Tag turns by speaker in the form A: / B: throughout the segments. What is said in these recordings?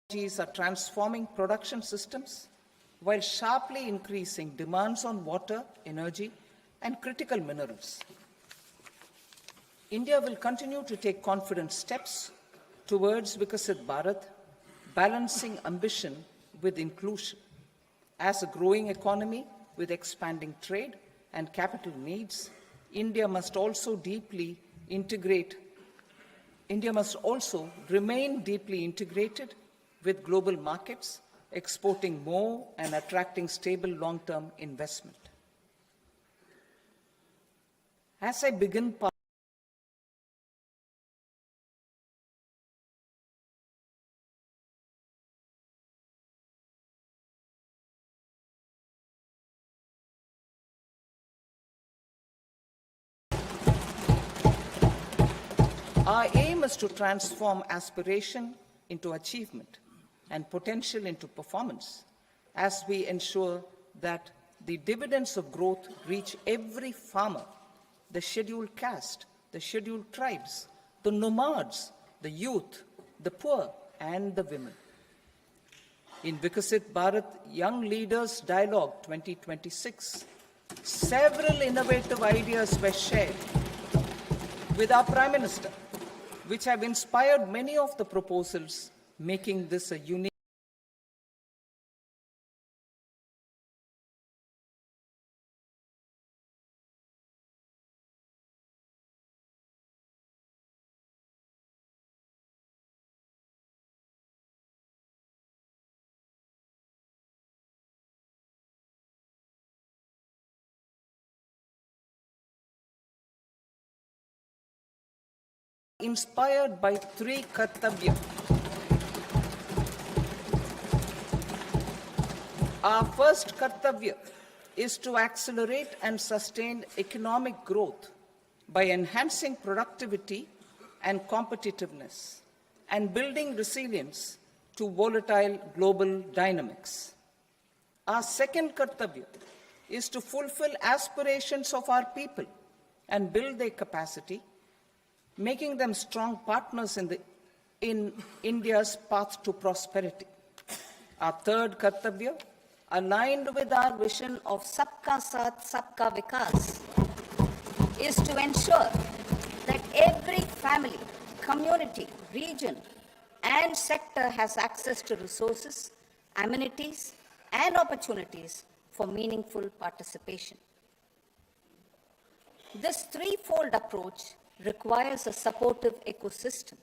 A: Technologies are transforming production systems while sharply increasing demands on water, energy, and critical minerals. India will continue to take confident steps towards Viksit Bharat, balancing ambition with inclusion. As a growing economy with expanding trade and capital needs, India must also remain deeply integrated with global markets, exporting more and attracting stable long-term investment. As I begin Our aim is to transform aspiration into achievement and potential into performance as we ensure that the dividends of growth reach every farmer, the scheduled caste, the scheduled tribes, the nomads, the youth, the poor, and the women. In Viksit Bharat Young Leaders Dialogue 2026, several innovative ideas were shared with our Prime Minister, which have inspired many of the proposals, making this a unique inspired by three Kartavya. Our first Kartavya is to accelerate and sustain economic growth by enhancing productivity and competitiveness and building resilience to volatile global dynamics. Our second Kartavya is to fulfill aspirations of our people and build their capacity, making them strong partners in India's path to prosperity. Our third Kartavya, aligned with our vision of Sabka Saath, Sabka Vikas, is to ensure that every family, community, region, and sector has access to resources, amenities, and opportunities for meaningful participation. This threefold approach requires a supportive ecosystem.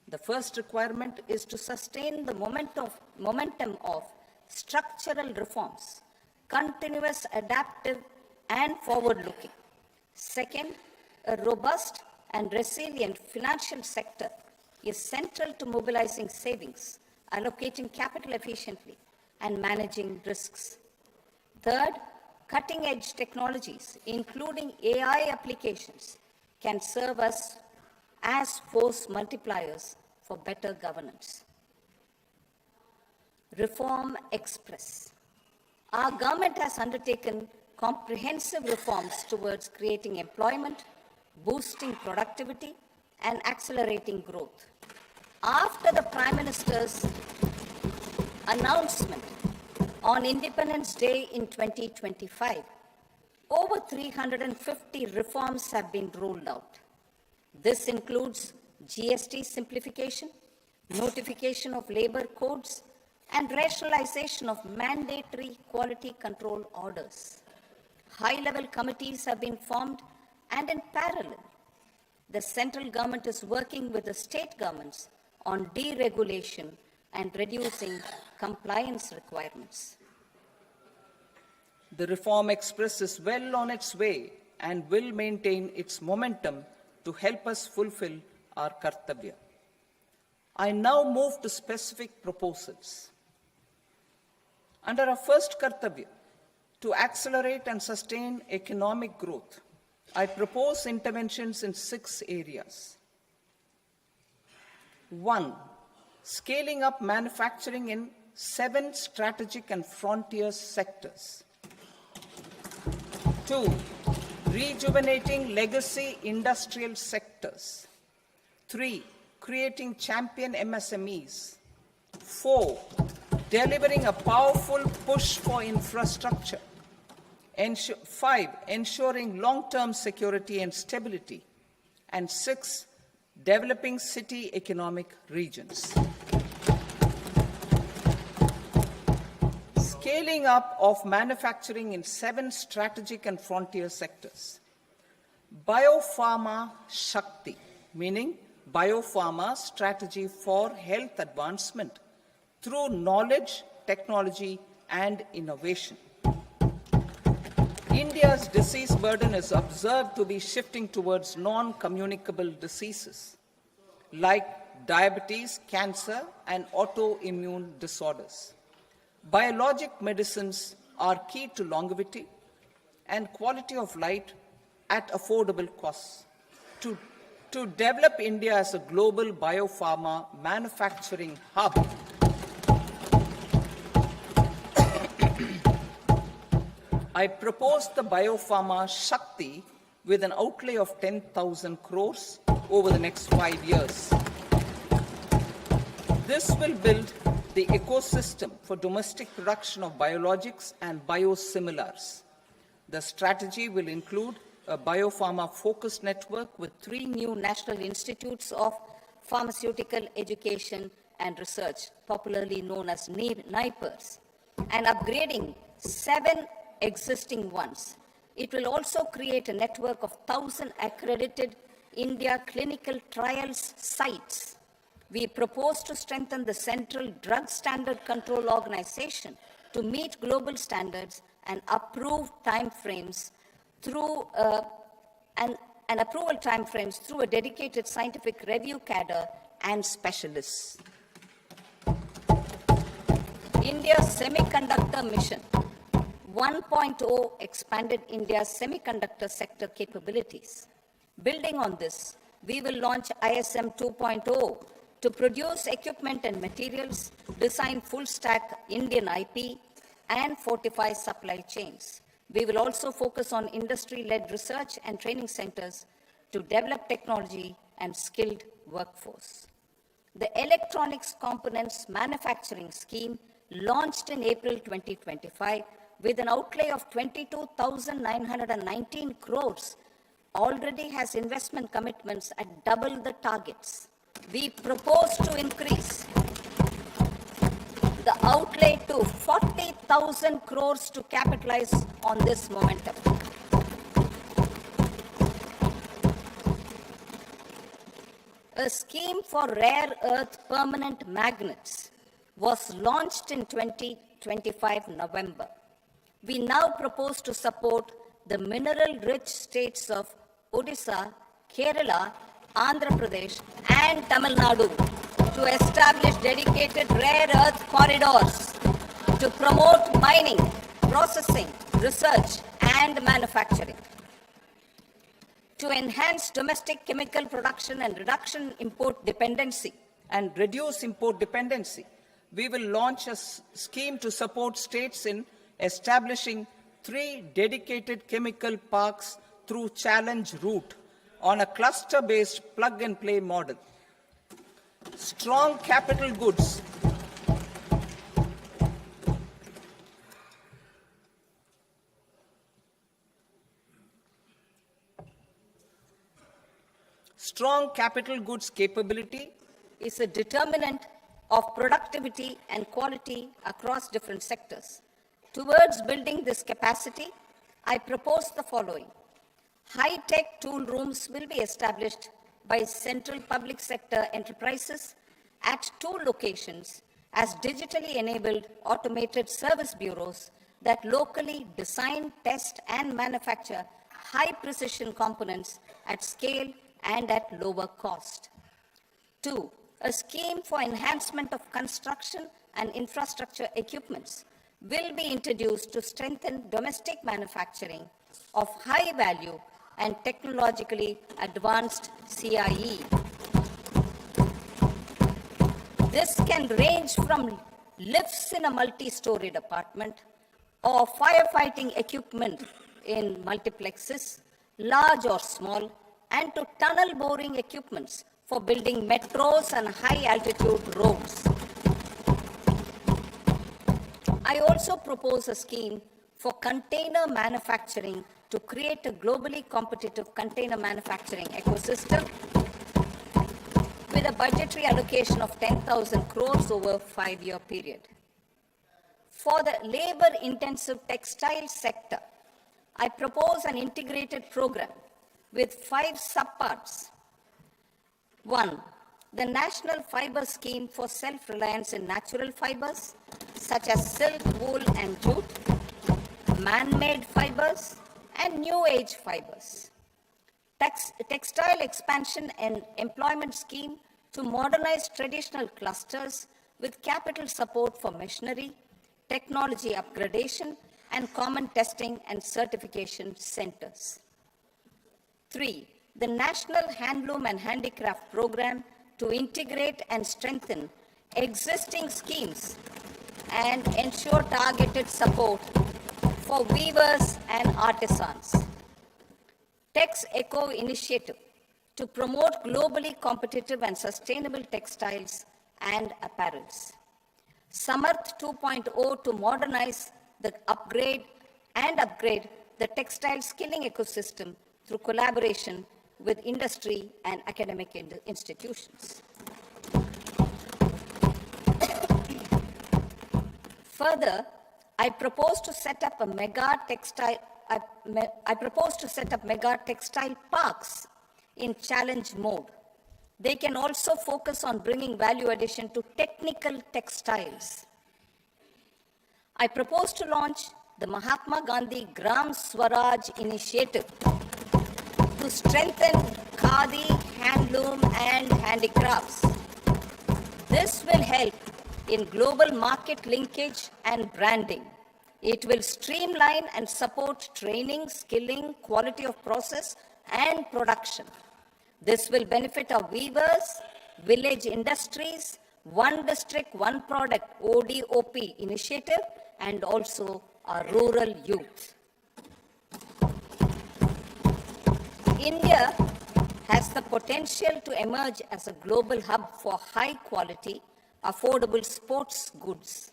A: The first requirement is to sustain the momentum of structural reforms, continuous, adaptive, and forward-looking. Second, a robust and resilient financial sector is central to mobilizing savings, allocating capital efficiently, and managing risks. Third, cutting-edge technologies, including AI applications, can serve us as force multipliers for better governance. Reform Express. Our government has undertaken comprehensive reforms towards creating employment, boosting productivity, and accelerating growth. After the Prime Minister's announcement on Independence Day in 2025, over 350 reforms have been rolled out. This includes GST simplification, notification of labor codes, and rationalization of mandatory quality control orders. High-level committees have been formed, and in parallel, the central government is working with the state governments on deregulation and reducing compliance requirements. The Reform Express is well on its way and will maintain its momentum to help us fulfill our Kartavya. I now move to specific proposals. Under our first Kartavya, to accelerate and sustain economic growth, I propose interventions in 6 areas. 1. Scaling up manufacturing in 7 strategic and frontier sectors. 2. Rejuvenating legacy industrial sectors. 3. Creating champion MSMEs. 4, delivering a powerful push for infrastructure. 5, ensuring long-term security and stability. And 6, developing city economic regions. Scaling up of manufacturing in 7 strategic and frontier sectors. Biopharma Shakti, meaning biopharma strategy for health advancement through knowledge, technology, and innovation. India's disease burden is observed to be shifting towards non-communicable diseases like diabetes, cancer, and autoimmune disorders. Biologic medicines are key to longevity and quality of life at affordable costs. To develop India as a global biopharma manufacturing hub, I proposed the Biopharma Shakti with an outlay of 10,000 crores over the next 5 years. This will build the ecosystem for domestic production of biologics and biosimilars. The strategy will include a biopharma-focused network with
B: 3 new national institutes of pharmaceutical education and research, popularly known as NIPERS, and upgrading 7 existing ones. It will also create a network of 1,000 accredited India clinical trials sites. We propose to strengthen the Central Drug Standard Control Organization to meet global standards and approve timeframes through approval timeframes through a dedicated scientific review cadre and specialists. India's Semiconductor Mission 1.0 expanded India's semiconductor sector capabilities. Building on this, we will launch ISM 2.0 to produce equipment and materials, design full-stack Indian IP, and fortify supply chains. We will also focus on industry-led research and training centers to develop technology and skilled workforce. The Electronics Components Manufacturing Scheme, launched in April 2025 with an outlay of 22,919 crores, already has investment commitments at double the targets. We propose to increase the outlay to 40,000 crores to capitalize on this momentum. A scheme for rare earth permanent magnets was launched in 2025 November. We now propose to support the mineral-rich states of Odisha, Kerala, Andhra Pradesh, and Tamil Nadu to establish dedicated rare earth corridors to promote mining, processing, research, and manufacturing. To enhance domestic chemical production and
A: reduce import dependency, we will launch a scheme to support states in establishing 3 dedicated chemical parks through challenge route on a cluster-based plug-and-play model. Strong capital goods. Strong capital goods capability
B: is a determinant of productivity and quality across different sectors. Towards building this capacity, I propose the following. High-tech tool rooms will be established by central public sector enterprises at 2 locations as digitally enabled automated service bureaus that locally design, test, and manufacture high-precision components at scale and at lower cost. 2, a scheme for enhancement of construction and infrastructure equipments will be introduced to strengthen domestic manufacturing of high value and technologically advanced CIE. This can range from lifts in a multi-storied apartment or firefighting equipment in multiplexes, large or small, and to tunnel boring equipments for building metros and high-altitude roads. I also propose a scheme for container manufacturing to create a globally competitive container manufacturing ecosystem with a budgetary allocation of 10,000 crores over a 5-year period. For the labor-intensive textile sector, I propose an integrated program with 5 subparts. 1. The National Fiber Scheme for Self-Reliance in Natural Fibers, such as silk, wool, and jute, man-made fibers, and new age fibers. Textile expansion and employment scheme to modernize traditional clusters with capital support for machinery, technology upgradation, and common testing and certification centers. 3. The National Handloom and Handicraft Program to integrate and strengthen existing schemes and ensure targeted support for weavers and artisans. Tex Eco Initiative to promote globally competitive and sustainable textiles and apparels. Samarth 2.0 to modernize the upgrade the textile skilling ecosystem through collaboration with industry and academic institutions. Further, I propose to set up mega textile parks in challenge mode. They can also focus on bringing value addition to technical textiles. I propose to launch the Mahatma Gandhi Gram Swaraj initiative to strengthen khadi, handloom, and handicrafts. This will help in global market linkage and branding. It will streamline and support training, skilling, quality of process, and production. This will benefit our weavers, village industries, One District, One Product ODOP initiative, and also our rural youth. India has the potential to emerge as a global hub for high quality, affordable sports goods.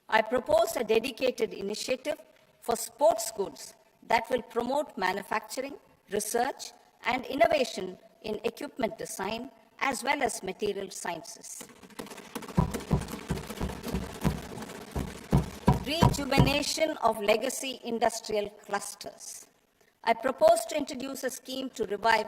B: I propose a dedicated initiative for sports goods that will promote manufacturing, research, and innovation in equipment design as well as material sciences. Rejuvenation of legacy industrial clusters. I propose to introduce a scheme to revive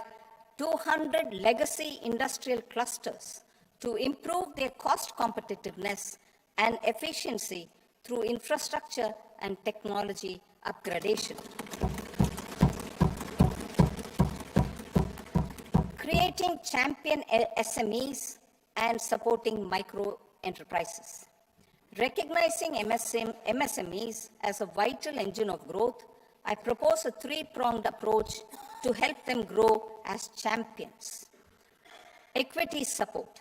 B: 200 legacy industrial clusters to improve their cost competitiveness and efficiency through infrastructure and technology upgradation. Creating champion SMEs and supporting micro enterprises. Recognizing MSMEs as a vital engine of growth, I propose a 3-pronged approach to help them grow as champions. Equity support.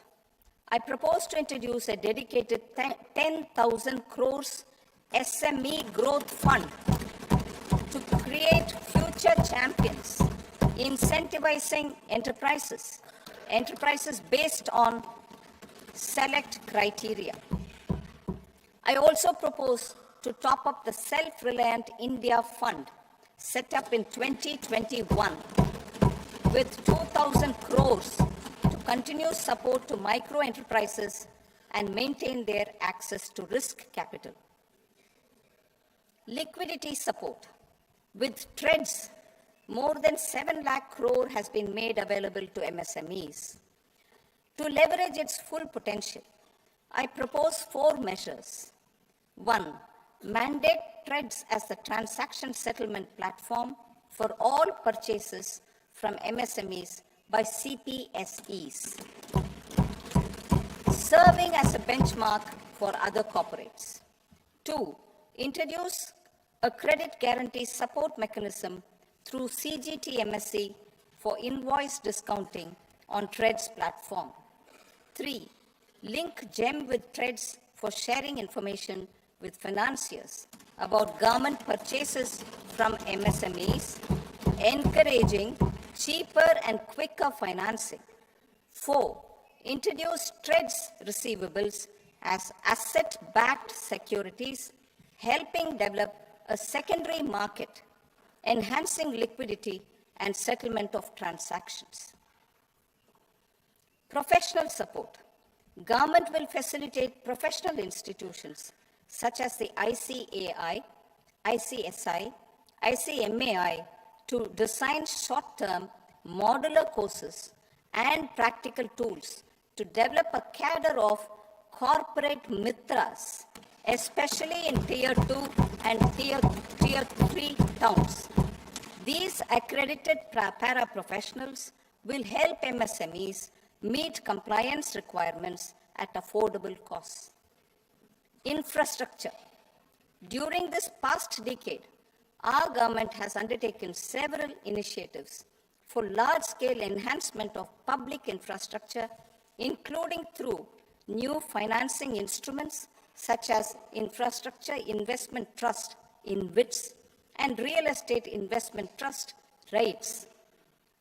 B: I propose to introduce a dedicated 10,000 crores SME growth fund to create future champions, incentivizing enterprises based on select criteria. I also propose to top up the Self-Reliant India Fund set up in 2021 with 2,000 crores to continue support to micro enterprises and maintain their access to risk capital. Liquidity support. With TREDS, more than 7 lakh crore has been made available to MSMEs. To leverage its full potential, I propose 4 measures. 1. Mandate TREDS as the transaction settlement platform for all purchases from MSMEs by CPSEs, serving as a benchmark for other corporates. 2. Introduce a credit guarantee support mechanism through CGTMSE for invoice discounting on TREDS platform. 3. Link GEM with TREDS for sharing information with financiers about government purchases from MSMEs, encouraging cheaper and quicker financing. 4. Introduce TREDS receivables as asset-backed securities helping develop a secondary market, enhancing liquidity and settlement of transactions. Professional support. Government will facilitate professional institutions such as the ICAI, ICSI, ICMAI to design short-term modular courses and practical tools to develop a cadre of corporate mitras, especially in Tier 2 and Tier 3 towns. These accredited para-professionals will help MSMEs meet compliance requirements at affordable costs. Infrastructure. During this past decade, our government has undertaken several initiatives for large-scale enhancement of public infrastructure, including through new financing instruments such as Infrastructure Investment Trust (InvITs) and Real Estate Investment Trust (REITs),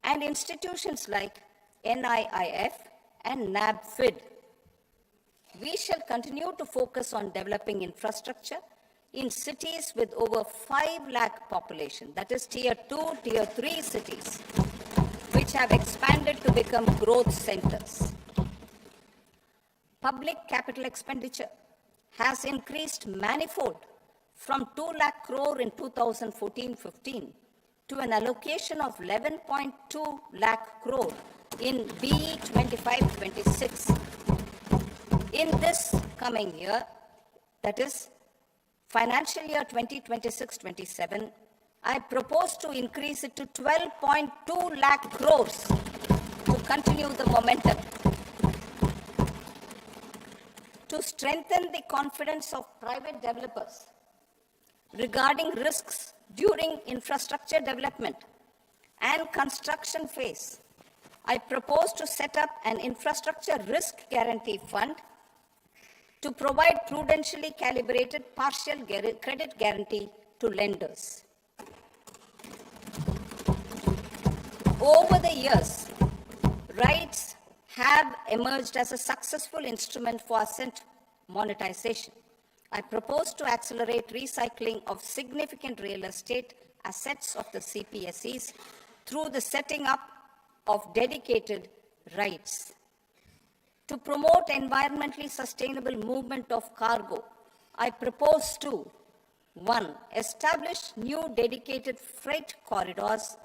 B: and institutions like NIIF and NABFID. We shall continue to focus on developing infrastructure in cities with over 5 lakh population, that is Tier 2, Tier 3 cities, which have expanded to become growth centers. Public capital expenditure has increased manifold from 2 lakh crore in 2014-15 to an allocation of 11.2 lakh crore in BE 25-26. In this coming year, that is financial year 2026-27, I propose to increase it to 12.2 lakh crores to continue the momentum. To strengthen the confidence of private developers regarding risks during infrastructure development and construction phase, I propose to set up an infrastructure risk guarantee fund to provide prudentially calibrated partial credit guarantee to lenders. Over the years, REITs have emerged as a successful instrument for asset monetization. I propose to accelerate recycling of significant real estate assets of the CPSEs through the setting up of dedicated REITs. To promote environmentally sustainable movement of cargo, I propose to 1. Establish new dedicated freight corridors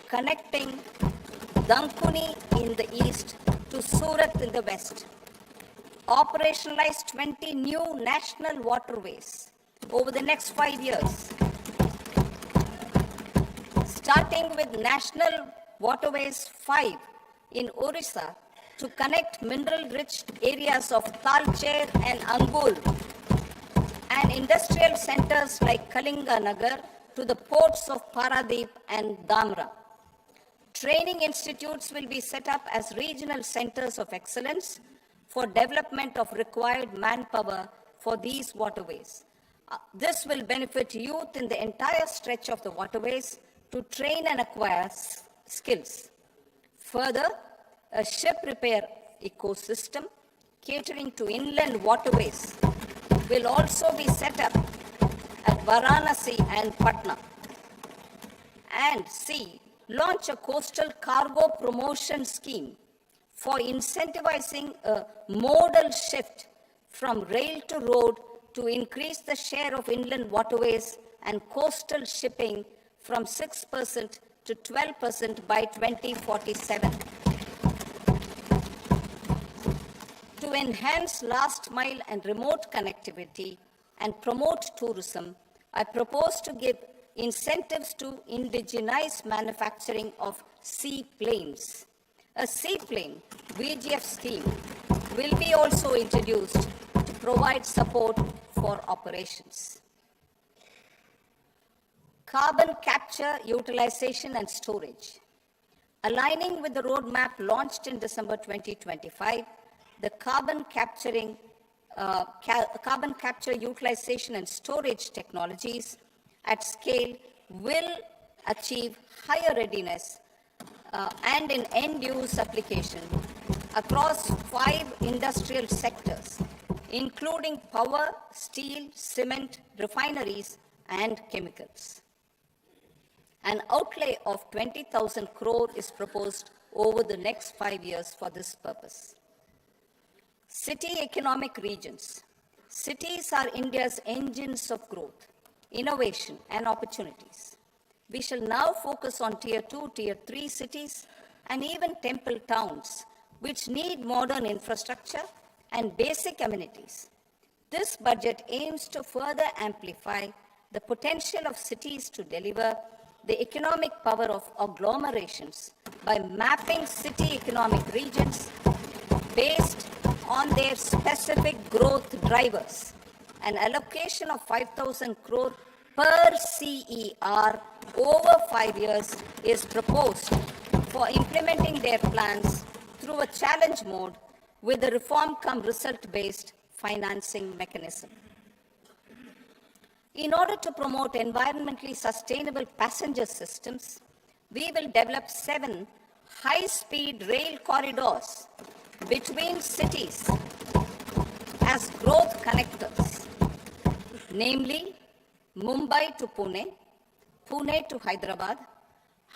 B: connecting Dankuni in the east to Surat in the west. Operationalize 20 new national waterways over the next 5 years, starting with National Waterways 5 in Orissa to connect mineral-rich areas of Talcher and Angul and industrial centers like Kalinga Nagar to the ports of Paradeep and Dhamra. Training institutes will be set up as regional centers of excellence for development of required manpower for these waterways. This will benefit youth in the entire stretch of the waterways to train and acquire skills. Further, a ship repair ecosystem catering to inland waterways will also be set up at Varanasi and Patna. And C, launch a coastal cargo promotion scheme for incentivizing a modal shift from rail to road to increase the share of inland waterways and coastal shipping from 6% to 12% by 2047. To enhance last mile and remote connectivity and promote tourism, I propose to give incentives to indigenize manufacturing of seaplanes. A seaplane VGF scheme will be also introduced to provide support for operations. Carbon capture, utilization, and storage. Aligning with the roadmap launched in December 2025, the carbon capture, utilization, and storage technologies at scale will achieve higher readiness and in end-use application across 5 industrial sectors, including power, steel, cement, refineries, and chemicals. An outlay of 20,000 crore is proposed over the next 5 years for this purpose. City economic regions. Cities are India's engines of growth, innovation, and opportunities. We shall now focus on Tier 2, Tier 3 cities, and even temple towns, which need modern infrastructure and basic amenities. This budget aims to further amplify the potential of cities to deliver the economic power of agglomerations by mapping city economic regions based on their specific growth drivers. An allocation of 5,000 crore per CER over 5 years is proposed for implementing their plans through a challenge mode with a reform-cum-result-based financing mechanism. In order to promote environmentally sustainable passenger systems, we will develop 7 high-speed rail corridors between cities as growth connectors, namely Mumbai to Pune, Pune to Hyderabad,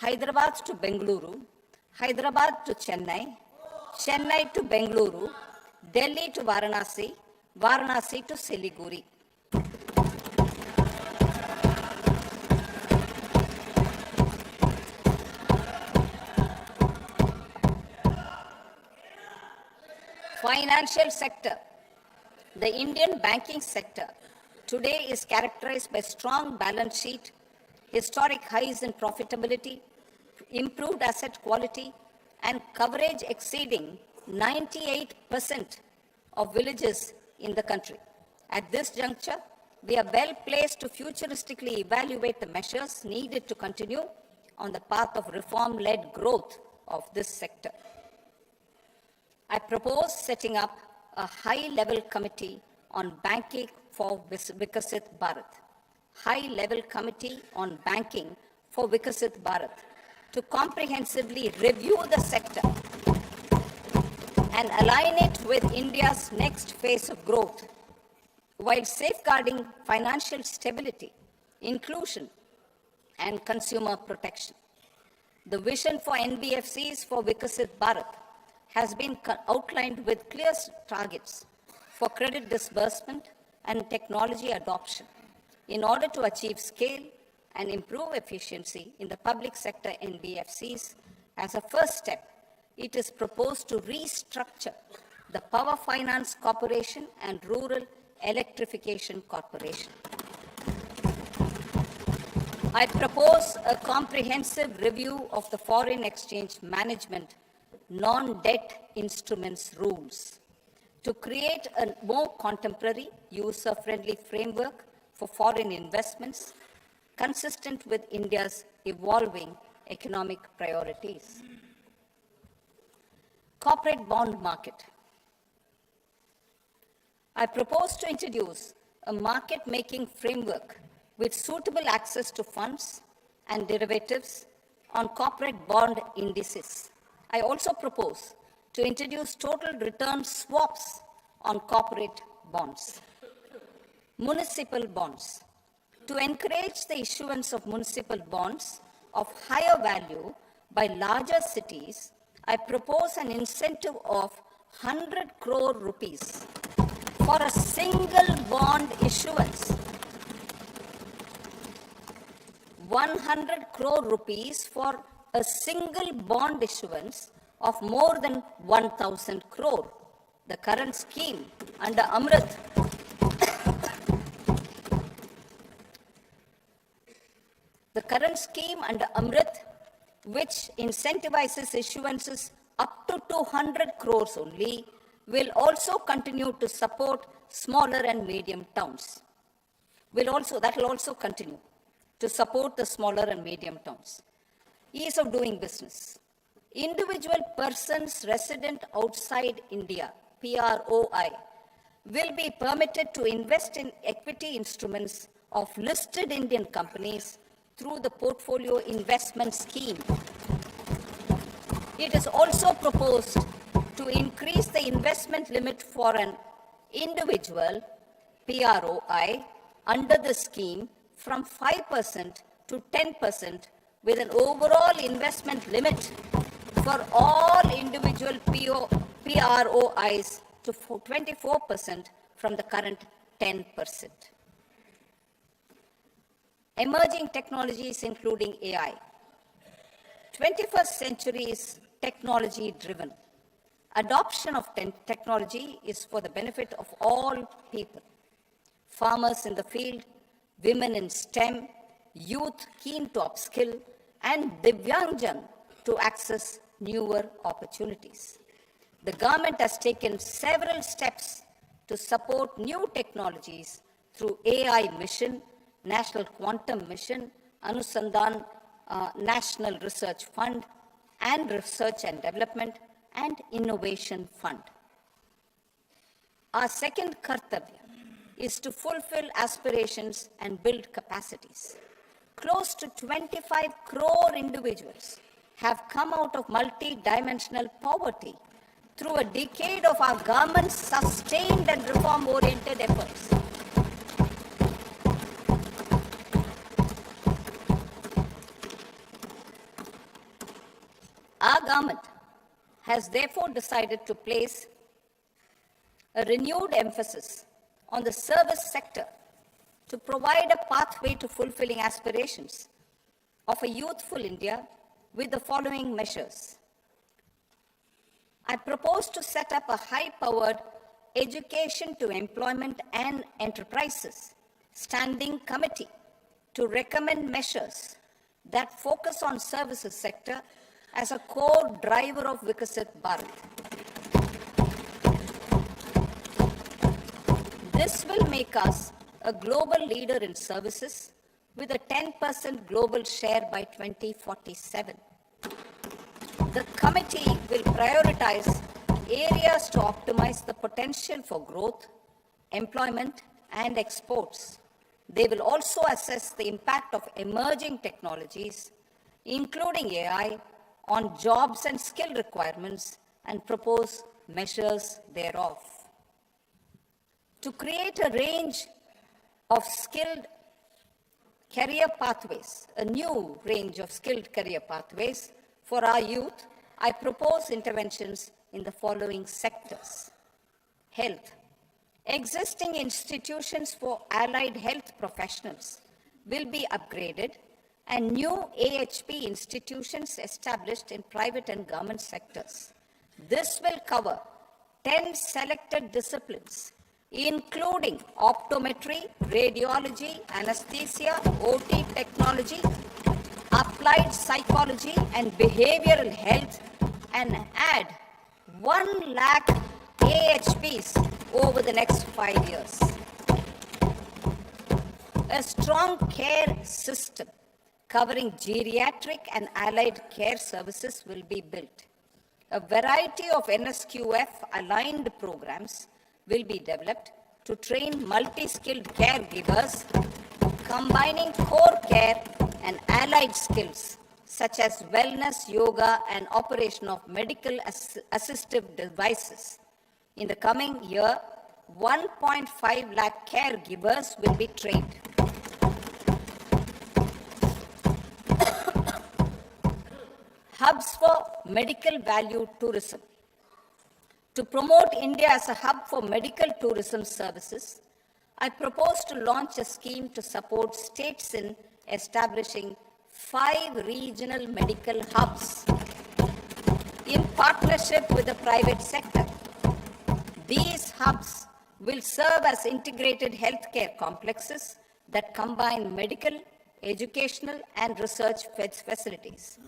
B: Hyderabad to Bengaluru, Hyderabad to Chennai, Chennai to Bengaluru, Delhi to Varanasi, Varanasi to Siliguri. Financial sector. The Indian banking sector today is characterized by strong balance sheet, historic highs in profitability, improved asset quality, and coverage exceeding 98% of villages in the country. At this juncture, we are well placed to futuristically evaluate the measures needed to continue on the path of reform-led growth of this sector. I propose setting up a high-level committee on banking for Vikasit Bharat. High-level committee on banking for Vikasit Bharat to comprehensively review the sector and align it with India's next phase of growth while safeguarding financial stability, inclusion, and consumer protection. The vision for NBFCs for Vikasit Bharat has been outlined with clear targets for credit disbursement and technology adoption in order to achieve scale and improve efficiency in the public sector NBFCs. As a first step, it is proposed to restructure the Power Finance Corporation and Rural Electrification Corporation. I propose a comprehensive review of the foreign exchange management non-debt instruments rules to create a more contemporary, user-friendly framework for foreign investments consistent with India's evolving economic priorities. Corporate bond market. I propose to introduce a market-making framework with suitable access to funds and derivatives on corporate bond indices. I also propose to introduce total return swaps on corporate bonds. Municipal bonds. To encourage the issuance of municipal bonds of higher value by larger cities, I propose an incentive of 100 crore rupees for a single bond issuance. 100 crore rupees for a single bond issuance of more than 1,000 crore. The current scheme under Amrit which incentivizes issuances up to 200 crores only, will also continue to support smaller and medium towns. That will also continue to support the smaller and medium towns. Ease of doing business. Individual persons resident outside India, PROI, will be permitted to invest in equity instruments of listed Indian companies through the Portfolio Investment Scheme. It is also proposed to increase the investment limit for an individual PROI under the scheme from 5% to 10% with an overall investment limit for all individual PROIs to 24% from the current 10%. Emerging technologies including AI. 21st century is technology-driven. Adoption of technology is for the benefit of all people. Farmers in the field, women in STEM, youth keen to upskill, and Divyangjan to access newer opportunities. The government has taken several steps to support new technologies through AI Mission, National Quantum Mission, Anusandhan National Research Fund, and Research and Development and Innovation Fund. Our second kartavya is to fulfill aspirations and build capacities. Close to 25 crore individuals have come out of multi-dimensional poverty through a decade of our government's sustained and reform-oriented efforts. Our government has therefore decided to place a renewed emphasis on the service sector to provide a pathway to fulfilling aspirations of a youthful India with the following measures. I propose to set up a high-powered education to employment and enterprises standing committee to recommend measures that focus on services sector as a core driver of Viksit Bharat. This will make us a global leader in services with a 10% global share by 2047. The committee will prioritize areas to optimize the potential for growth, employment, and exports. They will also assess the impact of emerging technologies, including AI, on jobs and skill requirements and propose measures thereof. To create a range of skilled career pathways, a new range of skilled career pathways for our youth, I propose interventions in the following sectors. Health. Existing institutions for allied health professionals will be upgraded and new AHP institutions established in private and government sectors. This will cover 10 selected disciplines, including optometry, radiology, anesthesia, OT technology, applied psychology, and behavioral health, and add 1 lakh AHPs over the next 5 years. A strong care system covering geriatric and allied care services will be built. A variety of NSQF-aligned programs will be developed to train multi-skilled caregivers, combining core care and allied skills such as wellness, yoga, and operation of medical assistive devices. In the coming year, 1.5 lakh caregivers will be trained. Hubs for medical value tourism. To promote India as a hub for medical tourism services, I propose to launch a scheme to support states in establishing 5 regional medical hubs in partnership with the private sector. These hubs will serve as integrated healthcare complexes that combine medical, educational, and research facilities.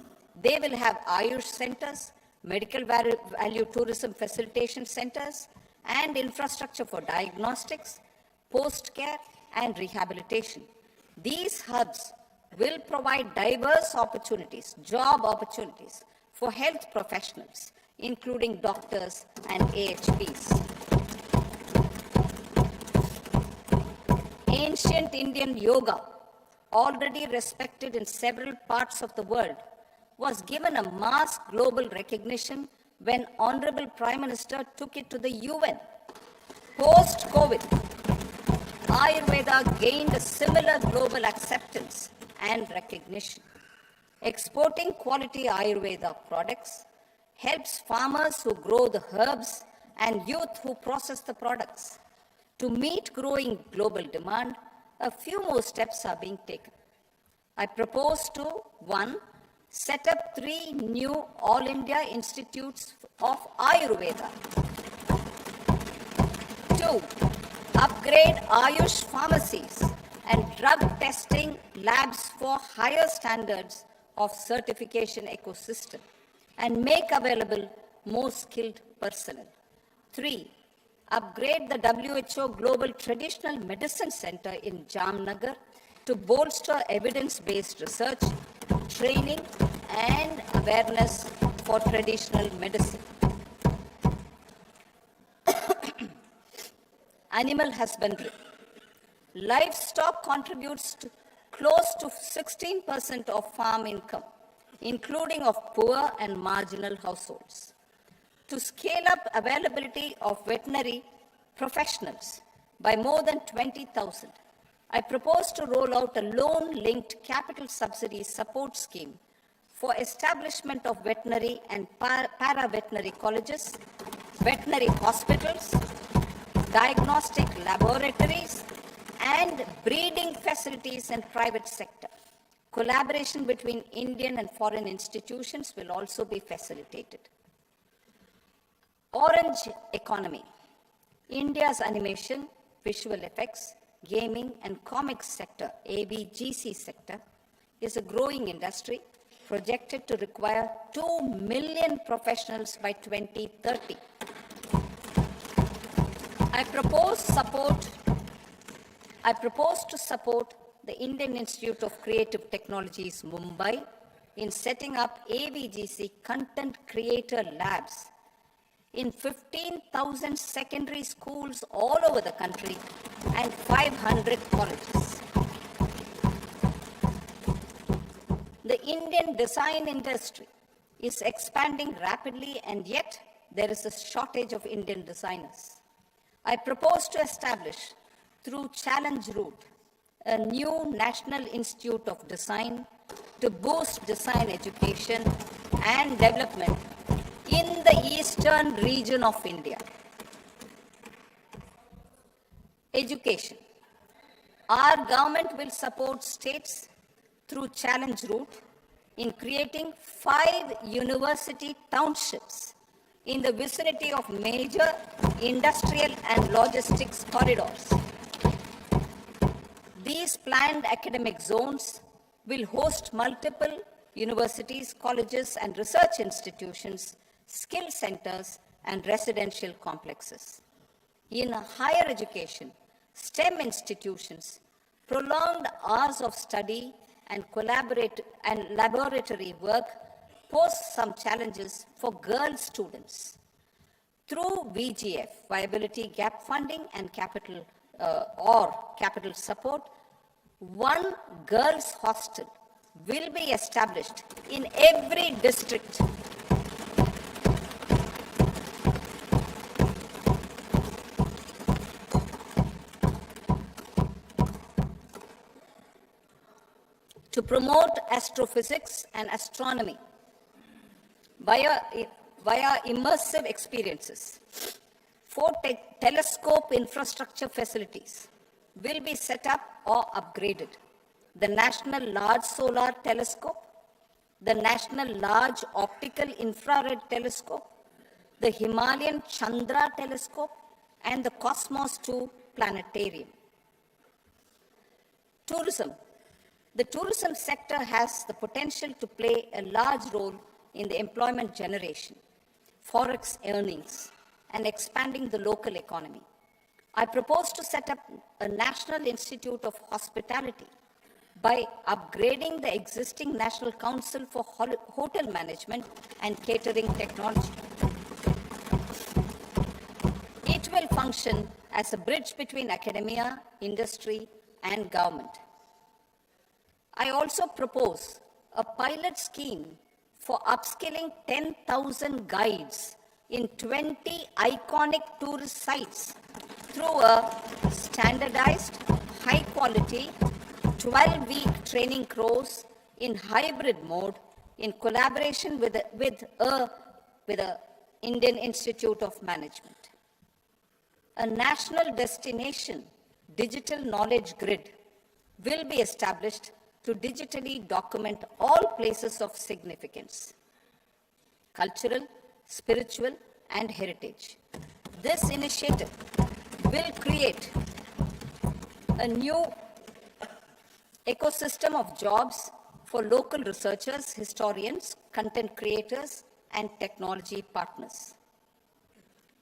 B: They will have Ayush centers, medical value tourism facilitation centers, and infrastructure for diagnostics, post-care, and rehabilitation. These hubs will provide diverse opportunities, job opportunities for health professionals, including doctors and AHPs. Ancient Indian yoga, already respected in several parts of the world, was given a mass global recognition when Honorable Prime Minister took it to the UN. Post-COVID, Ayurveda gained a similar global acceptance and recognition. Exporting quality Ayurveda products helps farmers who grow the herbs and youth who process the products. To meet growing global demand, a few more steps are being taken. I propose to 1. Set up 3 new All India Institutes of Ayurveda. 2. Upgrade Ayush pharmacies and drug testing labs for higher standards of certification ecosystem and make available more skilled personnel. 3. Upgrade the WHO Global Traditional Medicine Center in Jamnagar to bolster evidence-based research, training, and awareness for traditional medicine. Animal husbandry. Livestock contributes to close to 16% of farm income, including of poor and marginal households. To scale up availability of veterinary professionals by more than 20,000, I propose to roll out a loan-linked capital subsidy support scheme for establishment of veterinary and para-veterinary colleges, veterinary hospitals, diagnostic laboratories, and breeding facilities in private sector. Collaboration between Indian and foreign institutions will also be facilitated. Orange economy. India's animation, visual effects, gaming and comics sector, ABGC sector, is a growing industry projected to require 2 million professionals by 2030. I propose to support the Indian Institute of Creative Technologies, Mumbai, in setting up ABGC content creator labs in 15,000 secondary schools all over the country and 500 colleges. The Indian design industry is expanding rapidly, and yet there is a shortage of Indian designers. I propose to establish, through Challenge Route, a new National Institute of Design to boost design education and development in the eastern region of India. Education. Our government will support states through Challenge Route in creating 5 university townships in the vicinity of major industrial and logistics corridors. These planned academic zones will host multiple universities, colleges, and research institutions, skill centers, and residential complexes. In higher education, STEM institutions, prolonged hours of study and laboratory work pose some challenges for girl students. Through VGF, Viability Gap Funding and capital support, 1 girls' hostel will be established in every district. To promote astrophysics and astronomy via immersive experiences, 4 telescope infrastructure facilities will be set up or upgraded. The National Large Solar Telescope, the National Large Optical Infrared Telescope, the Himalayan Chandra Telescope, and the Cosmos 2 Planetarium. Tourism. The tourism sector has the potential to play a large role in the employment generation, forex earnings, and expanding the local economy. I propose to set up a National Institute of Hospitality by upgrading the existing National Council for Hotel Management and Catering Technology. It will function as a bridge between academia, industry, and government. I also propose a pilot scheme for upskilling 10,000 guides in 20 iconic tourist sites through a standardized, high-quality, 12-week training course in hybrid mode in collaboration with the Indian Institute of Management. A national destination digital knowledge grid will be established to digitally document all places of significance, cultural, spiritual, and heritage. This initiative will create a new ecosystem of jobs for local researchers, historians, content creators, and technology partners.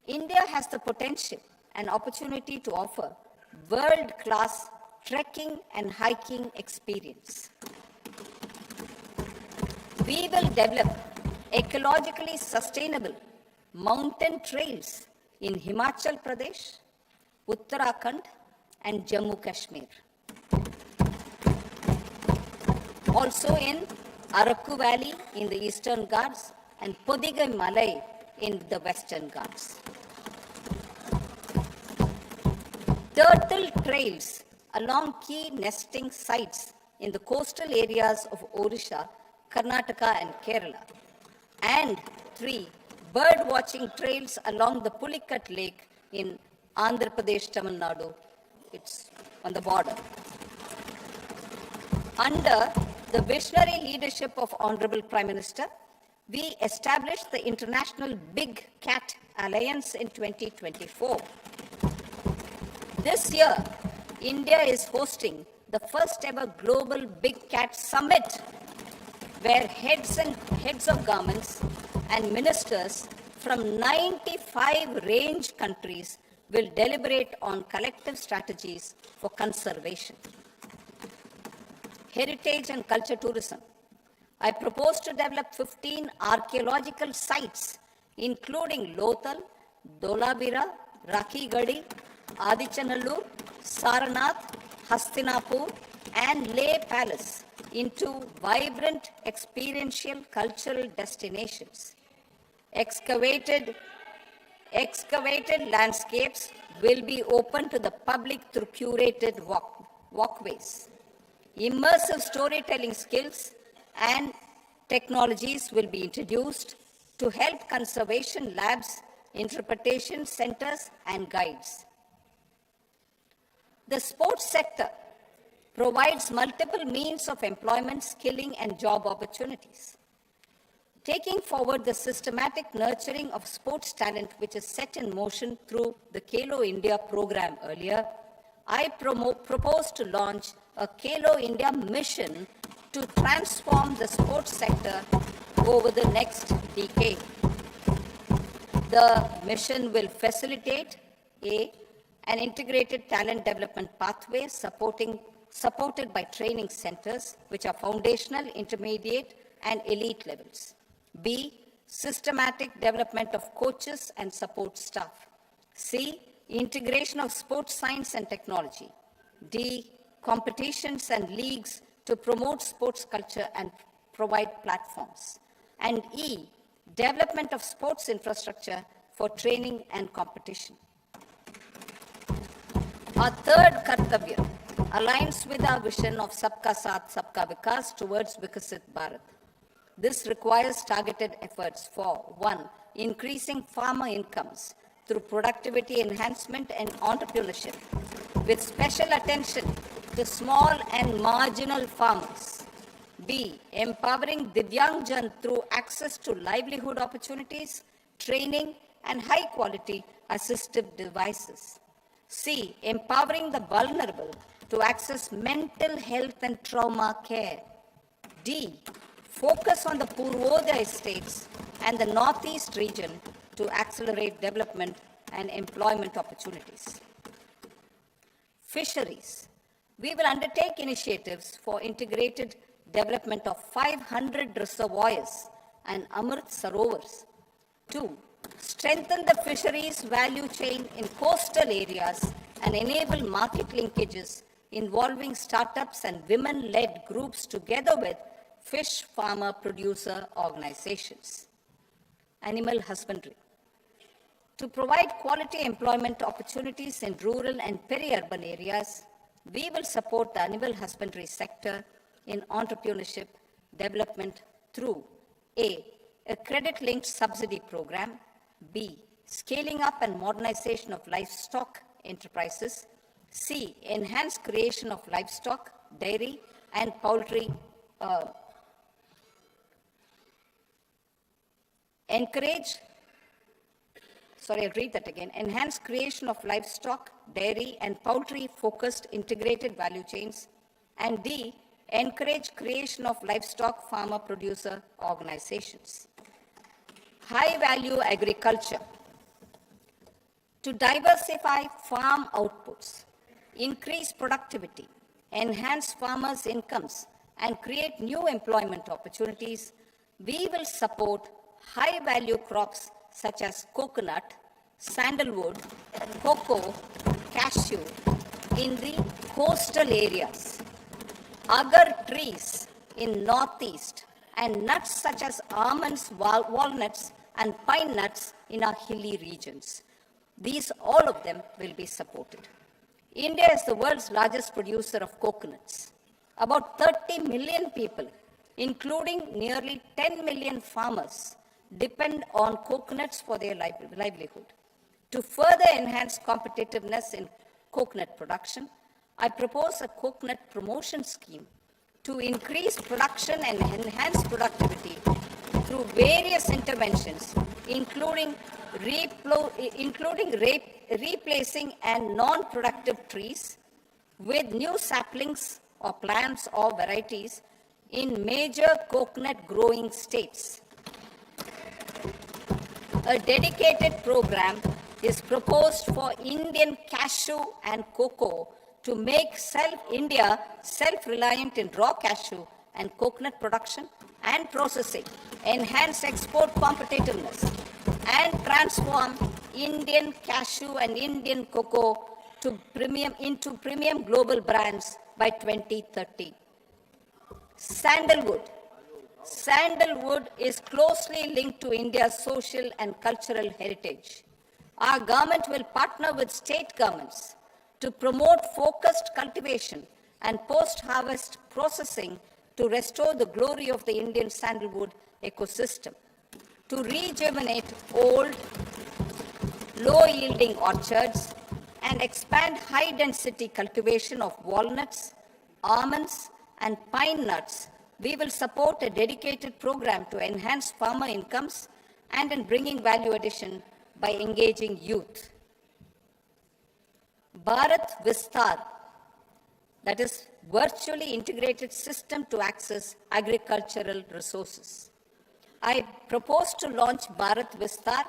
B: India has the potential and opportunity to offer world-class trekking and hiking experience. We will develop ecologically sustainable mountain trails in Himachal Pradesh, Uttarakhand, and Jammu Kashmir. Also in Araku Valley in the Eastern Ghats and Podigai Malai in the Western Ghats. Turtle trails along key nesting sites in the coastal areas of Odisha, Karnataka, and Kerala. And 3, bird watching trails along the Pulikat Lake in Andhra Pradesh, Tamil Nadu. It's on the border. Under the visionary leadership of Honorable Prime Minister, we established the International Big Cat Alliance in 2024. This year, India is hosting the first ever Global Big Cat Summit, where heads of governments and ministers from 95 range countries will deliberate on collective strategies for conservation. Heritage and culture tourism. I propose to develop 15 archaeological sites, including Lothal, Dholabira, Rakhi Gadi, Adichanallur, Saranath, Hastinapur, and Leh Palace into vibrant experiential cultural destinations. Excavated landscapes will be open to the public through curated walkways. Immersive storytelling skills and technologies will be introduced to help conservation labs, interpretation centers, and guides. The sports sector provides multiple means of employment, skilling, and job opportunities. Taking forward the systematic nurturing of sports talent, which is set in motion through the Khelo India program earlier, I propose to launch a Khelo India mission to transform the sports sector over the next decade. The mission will facilitate an integrated talent development pathway supported by training centers, which are foundational, intermediate, and elite levels. B, systematic development of coaches and support staff. C, integration of sports science and technology. D, competitions and leagues to promote sports culture and provide platforms. And E, development of sports infrastructure for training and competition. Our third Kartavya aligns with our vision of Sabka Saath, Sabka Vikas towards Vikasit Bharat. This requires targeted efforts for 1, increasing farmer incomes through productivity enhancement and entrepreneurship, with special attention to small and marginal farmers. B, empowering Divyangjan through access to livelihood opportunities, training, and high-quality assistive devices. C, empowering the vulnerable to access mental health and trauma care. D, focus on the Purvodaya states and the Northeast region to accelerate development and employment opportunities. Fisheries. We will undertake initiatives for integrated development of 500 reservoirs and Amrit Sarovars. 2, strengthen the fisheries value chain in coastal areas and enable market linkages involving startups and women-led groups together with fish farmer producer organizations. Animal husbandry. To provide quality employment opportunities in rural and peri-urban areas, we will support the animal husbandry sector in entrepreneurship development through A, a credit-linked subsidy program, B, scaling up and modernization of livestock enterprises, C, enhanced creation of livestock, dairy, and poultry, enhanced creation of livestock, dairy, and poultry-focused integrated value chains, and D, encourage creation of livestock farmer-producer organizations. High-value agriculture. To diversify farm outputs, increase productivity, enhance farmers' incomes, and create new employment opportunities, we will support high-value crops such as coconut, sandalwood, cocoa, cashew in the coastal areas, agar trees in northeast, and nuts such as almonds, walnuts, and pine nuts in our hilly regions. These, all of them, will be supported. India is the world's largest producer of coconuts. About 30 million people, including nearly 10 million farmers, depend on coconuts for their livelihood. To further enhance competitiveness in coconut production, I propose a coconut promotion scheme to increase production and enhance productivity through various interventions, including replacing and non-productive trees with new saplings or plants or varieties in major coconut growing states. A dedicated program is proposed for Indian cashew and cocoa to make India self-reliant in raw cashew and coconut production and processing, enhance export competitiveness, and transform Indian cashew and Indian cocoa into premium global brands by 2030. Sandalwood. Sandalwood is closely linked to India's social and cultural heritage. Our government will partner with state governments to promote focused cultivation and post-harvest processing to restore the glory of the Indian sandalwood ecosystem, to rejuvenate old, low-yielding orchards, and expand high-density cultivation of walnuts, almonds, and pine nuts. We will support a dedicated program to enhance farmer incomes and in bringing value addition by engaging youth. Bharat Vistar, that is virtually integrated system to access agricultural resources. I propose to launch Bharat Vistar,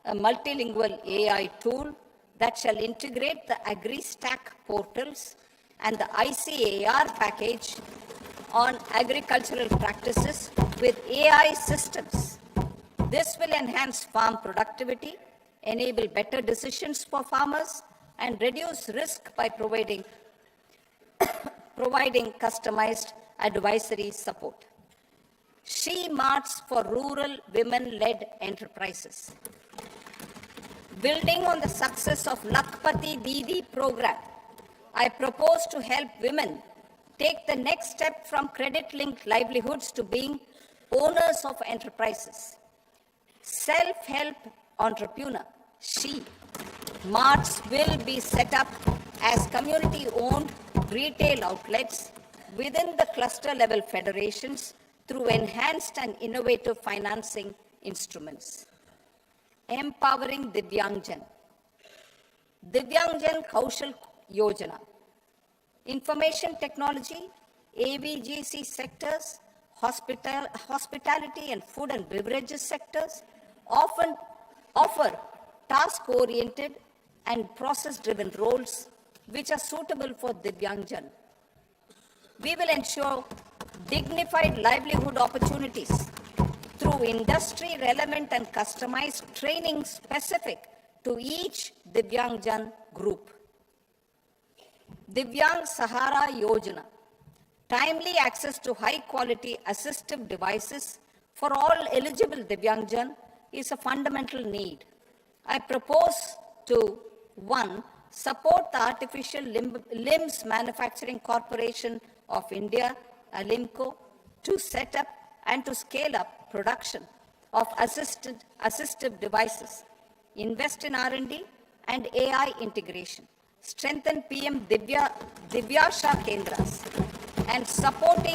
B: a multilingual AI tool that shall integrate the AgriStack portals and the ICAR package on agricultural practices with AI systems. This will enhance farm productivity, enable better decisions for farmers, and reduce risk by providing customized advisory support. She Marts for rural women-led enterprises. Building on the success of Lakpati Didi program, I propose to help women take the next step from credit-linked livelihoods to being owners of enterprises. Self-help entrepreneur, She Marts will be set up as community-owned retail outlets within the cluster-level federations through enhanced and innovative financing instruments. Empowering Divyangjan. Divyangjan Kaushal Yojana. Information technology, AVGC sectors, hospitality and food and beverages sectors often offer task-oriented and process-driven roles which are suitable for Divyangjan. We will ensure dignified livelihood opportunities through industry-relevant and customized training specific to each Divyangjan group. Divyang Sahara Yojana. Timely access to high-quality assistive devices for all eligible Divyangjan is a fundamental need. I propose to 1. Support the Artificial Limbs Manufacturing Corporation of India, ALIMCO, to set up and to scale up production of assistive devices, invest in R&D and AI integration, strengthen PM Divyasha Kendras, and support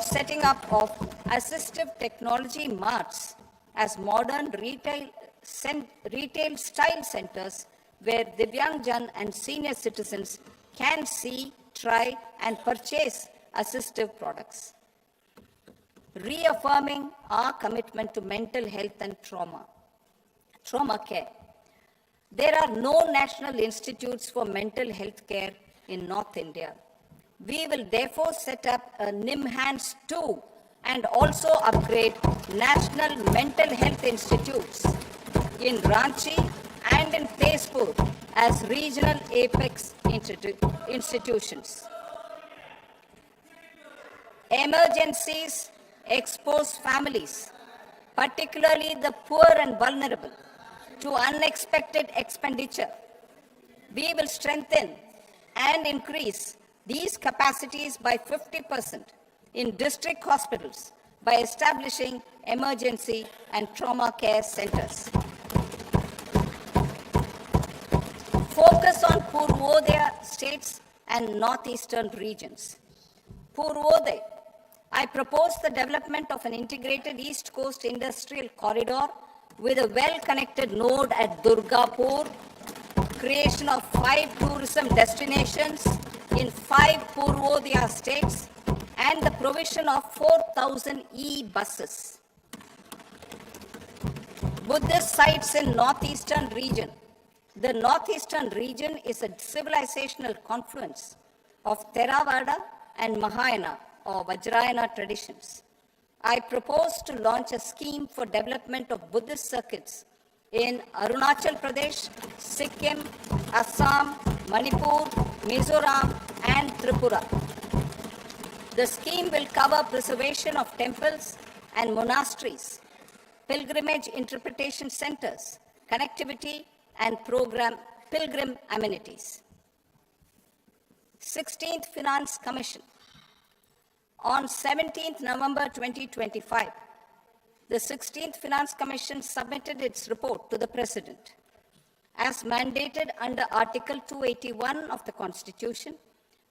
B: setting up of assistive technology marts as modern retail style centers where Divyangjan and senior citizens can see, try, and purchase assistive products. Reaffirming our commitment to mental health and trauma care. There are no national institutes for mental health care in North India. We will therefore set up a NIMHANS 2 and also upgrade national mental health institutes in Ranchi and in Tezpur as regional apex institutions. Emergencies expose families, particularly the poor and vulnerable, to unexpected expenditure. We will strengthen and increase these capacities by 50% in district hospitals by establishing emergency and trauma care centers. Focus on Purvodaya states and northeastern regions. Purvodaya, I propose the development of an integrated East Coast industrial corridor with a well-connected node at Durgapur, creation of 5 tourism destinations in 5 Purvodaya states, and the provision of 4,000 e-buses. Buddhist sites in northeastern region. The northeastern region is a civilizational confluence of Theravada and Mahayana or Vajrayana traditions. I propose to launch a scheme for development of Buddhist circuits in Arunachal Pradesh, Sikkim, Assam, Manipur, Mizoram, and Tripura. The scheme will cover preservation of temples and monasteries, pilgrimage interpretation centers, connectivity, and pilgrim amenities. 16th Finance Commission. On 17th November 2025, the 16th Finance Commission submitted its report to the President. As mandated under Article 281 of the Constitution,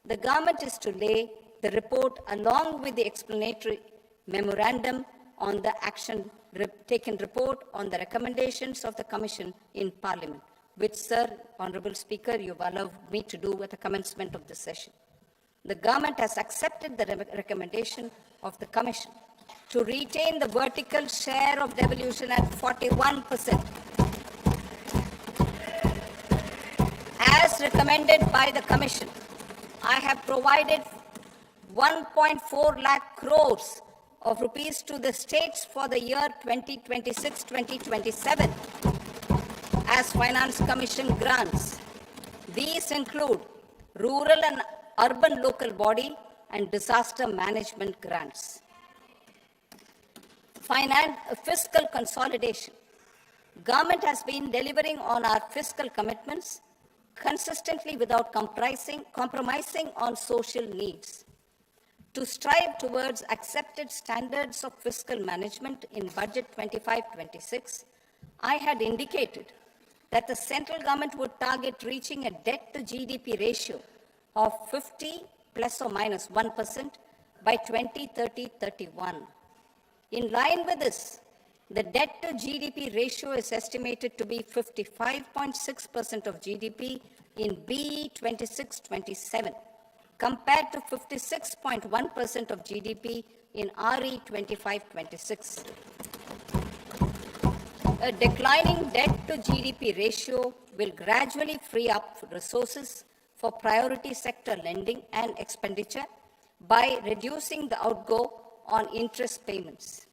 B: the government is to lay the report along with the explanatory memorandum on the action taken report on the recommendations of the Commission in Parliament, which, Sir, Honorable Speaker, you've allowed me to do at the commencement of this session. The government has accepted the recommendation of the Commission to retain the vertical share of devolution at 41%. As recommended by the Commission, I have provided 1.4 lakh crores of rupees to the states for the year 2026-2027 as Finance Commission grants. These include rural and urban local body and disaster management grants. Fiscal consolidation. Government has been delivering on our fiscal commitments consistently without compromising on social needs. To strive towards accepted standards of fiscal management in Budget 25-26, I had indicated that the central government would target reaching a debt to GDP ratio of 50 plus or minus 1% by 2030-31. In line with this, the debt to GDP ratio is estimated to be 55.6% of GDP in BE 26-27, compared to 56.1% of GDP in RE 25-26. A declining debt to GDP ratio will gradually free up resources for priority sector lending and expenditure by reducing the outgo on interest payments.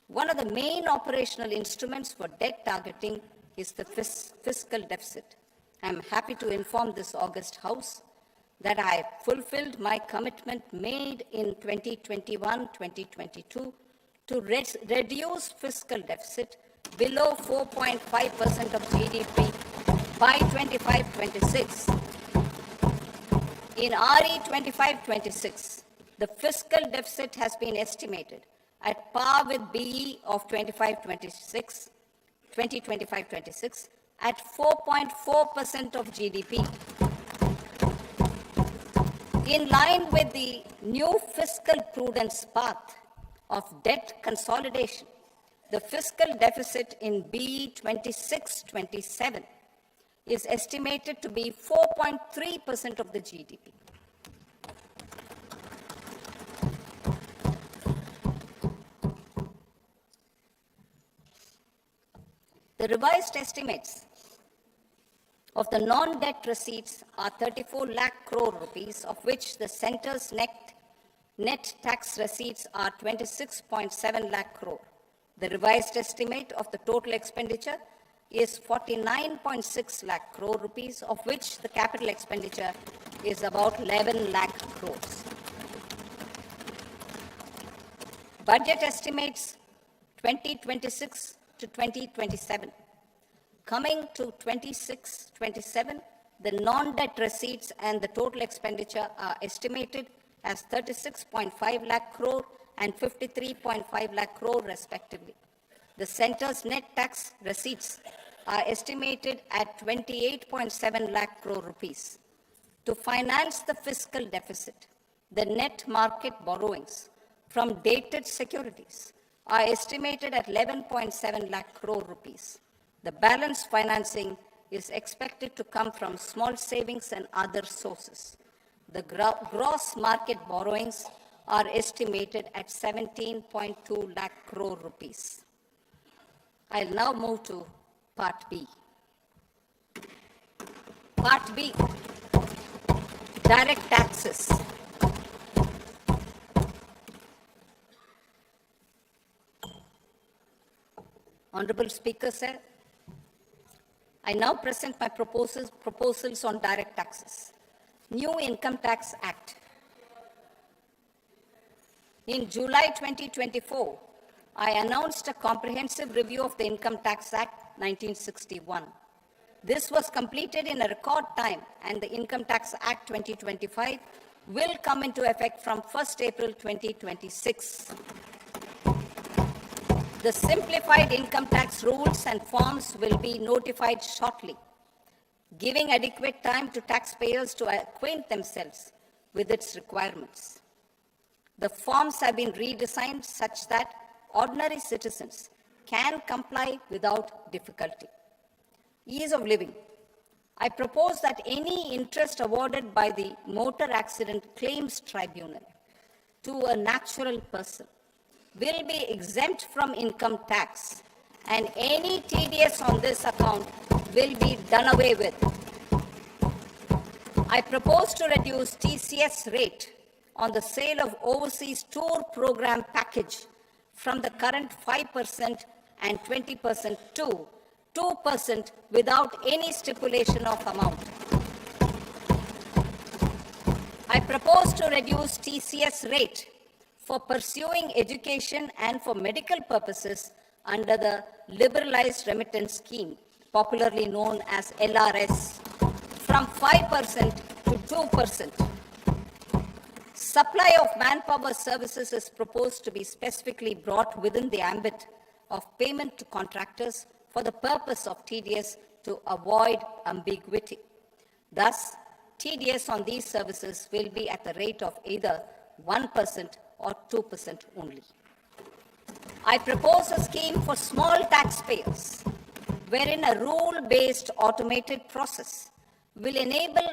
B: One of the main operational instruments for debt targeting is the fiscal deficit. I am happy to inform this august House that I have fulfilled my commitment made in 2021-2022 to reduce fiscal deficit below 4.5% of GDP by 25-26. In RE 25-26, the fiscal deficit has been estimated at par with BE of 2025-26 at 4.4% of GDP. In line with the new fiscal prudence path of debt consolidation, the fiscal deficit in BE 26-27 is estimated to be 4.3% of the GDP. The revised estimates of the non-debt receipts are 34 lakh crore rupees, of which the centre's net tax receipts are 26.7 lakh crore. The revised estimate of the total expenditure is 49.6 lakh crore rupees, of which the capital expenditure is about 11 lakh crores. Budget estimates 2026 to 2027. Coming to 26-27, the non-debt receipts and the total expenditure are estimated as 36.5 lakh crore and 53.5 lakh crore respectively. The centre's net tax receipts are estimated at 28.7 lakh crore rupees. To finance the fiscal deficit, the net market borrowings from dated securities are estimated at 11.7 lakh crore rupees. The balance financing is expected to come from small savings and other sources. The gross market borrowings are estimated at 17.2 lakh crore rupees. I'll now move to Part B. Part B, direct taxes. Honorable Speaker, sir, I now present my proposals on direct taxes. New Income Tax Act. In July 2024, I announced a comprehensive review of the Income Tax Act 1961. This was completed in a record time, and the Income Tax Act 2025 will come into effect from 1st April 2026. The simplified income tax rules and forms will be notified shortly, giving adequate time to taxpayers to acquaint themselves with its requirements. The forms have been redesigned such that ordinary citizens can comply without difficulty. Ease of living. I propose that any interest awarded by the Motor Accident Claims Tribunal to a natural person will be exempt from income tax, and any TDS on this account will be done away with. I propose to reduce TCS rate on the sale of overseas tour program package from the current 5% and 20% to 2% without any stipulation of amount. I propose to reduce TCS rate for pursuing education and for medical purposes under the Liberalized Remittance Scheme, popularly known as LRS, from 5% to 2%. Supply of manpower services is proposed to be specifically brought within the ambit of payment to contractors for the purpose of TDS to avoid ambiguity. Thus, TDS on these services will be at the rate of either 1% or 2% only. I propose a scheme for small taxpayers, wherein a rule-based automated process will enable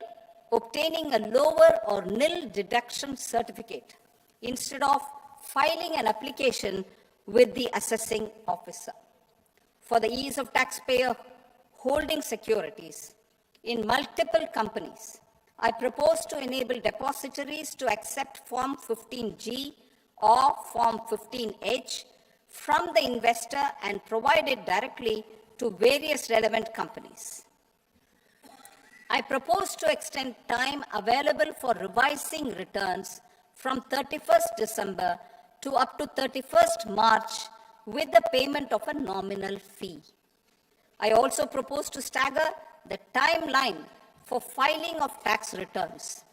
B: obtaining a lower or nil deduction certificate instead of filing an application with the assessing officer. For the ease of taxpayer holding securities in multiple companies, I propose to enable depositories to accept Form 15G or Form 15H from the investor and provide it directly to various relevant companies. I propose to extend time available for revising returns from 31st December to up to 31st March with the payment of a nominal fee. I also propose to stagger the timeline for filing of tax returns.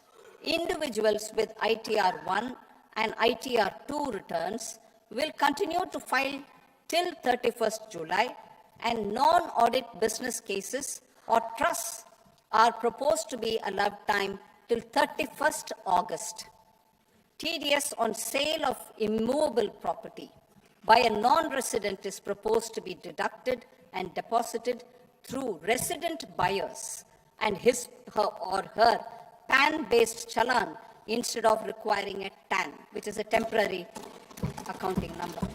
B: Individuals with ITR 1 and ITR 2 returns will continue to file till 31st July, and non-audit business cases or trusts are proposed to be allowed time till 31st August. TDS on sale of immovable property by a non-resident is proposed to be deducted and deposited through resident buyers and his or her PAN-based challan instead of requiring a TAN, which is a temporary accounting number.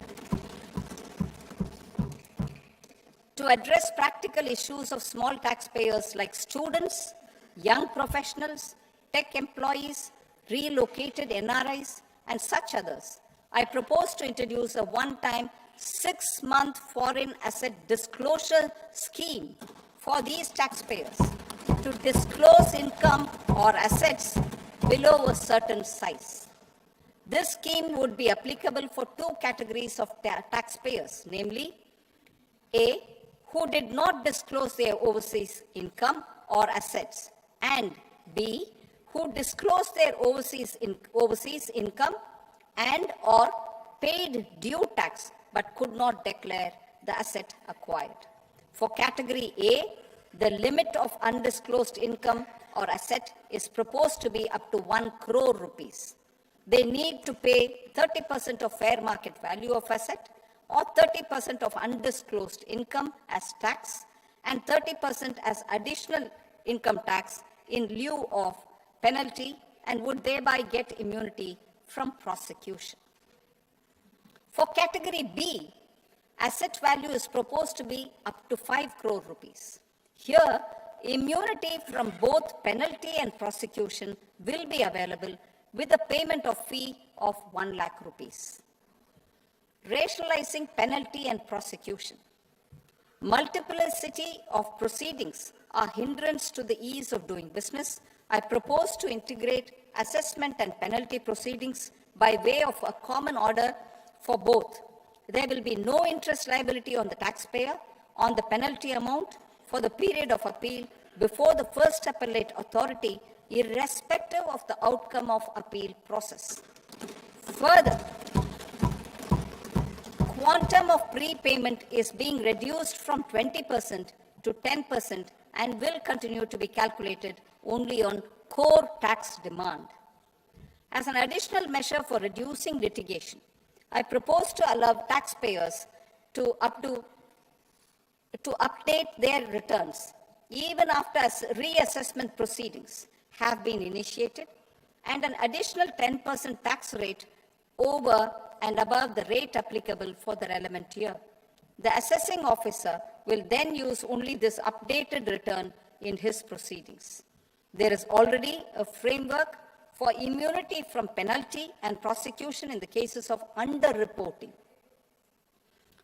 B: To address practical issues of small taxpayers like students, young professionals, tech employees, relocated NRIs, and such others, I propose to introduce a one-time 6-month foreign asset disclosure scheme for these taxpayers to disclose income or assets below a certain size. This scheme would be applicable for two categories of taxpayers, namely, A, who did not disclose their overseas income or assets, and B, who disclosed their overseas income and or paid due tax but could not declare the asset acquired. For category A, the limit of undisclosed income or asset is proposed to be up to 1 crore rupees. They need to pay 30% of fair market value of asset or 30% of undisclosed income as tax and 30% as additional income tax in lieu of penalty, and would thereby get immunity from prosecution. For category B, asset value is proposed to be up to 5 crore rupees. Here, immunity from both penalty and prosecution will be available with a payment of fee of 1 lakh rupees. Rationalizing penalty and prosecution. Multiplicity of proceedings are hindrance to the ease of doing business. I propose to integrate assessment and penalty proceedings by way of a common order for both. There will be no interest liability on the taxpayer on the penalty amount for the period of appeal before the first appellate authority, irrespective of the outcome of appeal process. Further, quantum of prepayment is being reduced from 20% to 10% and will continue to be calculated only on core tax demand. As an additional measure for reducing litigation, I propose to allow taxpayers to update their returns even after reassessment proceedings have been initiated, and an additional 10% tax rate over and above the rate applicable for the relevant year. The assessing officer will then use only this updated return in his proceedings. There is already a framework for immunity from penalty and prosecution in the cases of underreporting.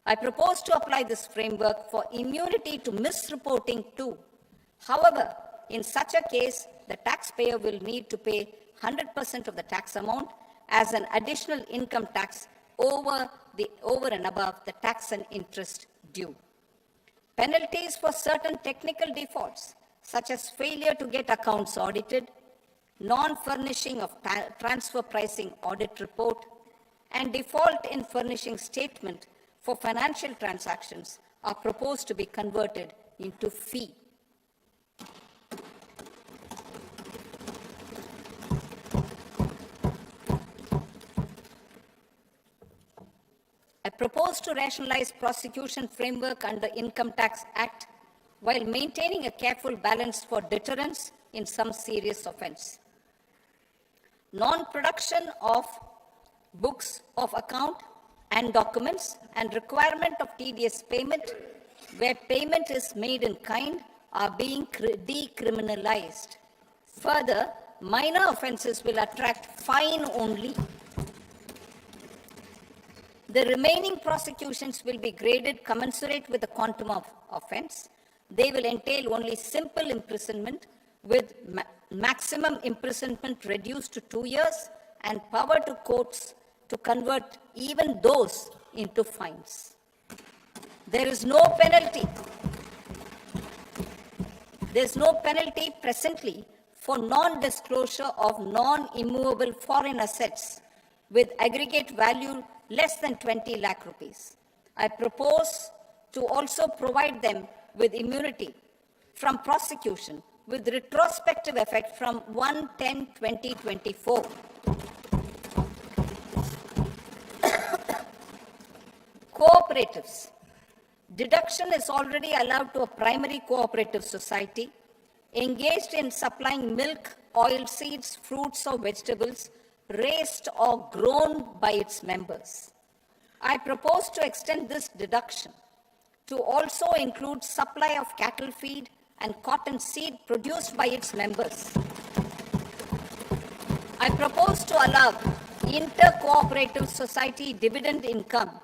B: I propose to apply this framework for immunity to misreporting too. However, in such a case, the taxpayer will need to pay 100% of the tax amount as an additional income tax over and above the tax and interest due. Penalties for certain technical defaults, such as failure to get accounts audited, non-furnishing of transfer pricing audit report, and default in furnishing statement for financial transactions, are proposed to be converted into fee. I propose to rationalize prosecution framework under Income Tax Act while maintaining a careful balance for deterrence in some serious offense. Non-production of books of account and documents and requirement of TDS payment where payment is made in kind are being decriminalized. Further, minor offenses will attract fine only. The remaining prosecutions will be graded commensurate with the quantum of offense. They will entail only simple imprisonment with maximum imprisonment reduced to 2 years and power to courts to convert even those into fines. There is no penalty. There is no penalty presently for non-disclosure of non-immovable foreign assets with aggregate value less than 20 lakh rupees. I propose to also provide them with immunity from prosecution with retrospective effect from 1/10/2024. Cooperatives. Deduction is already allowed to a primary cooperative society engaged in supplying milk, oilseeds, fruits or vegetables raised or grown by its members. I propose to extend this deduction to also include supply of cattle feed and cotton seed produced by its members. I propose to allow inter-cooperative society dividend income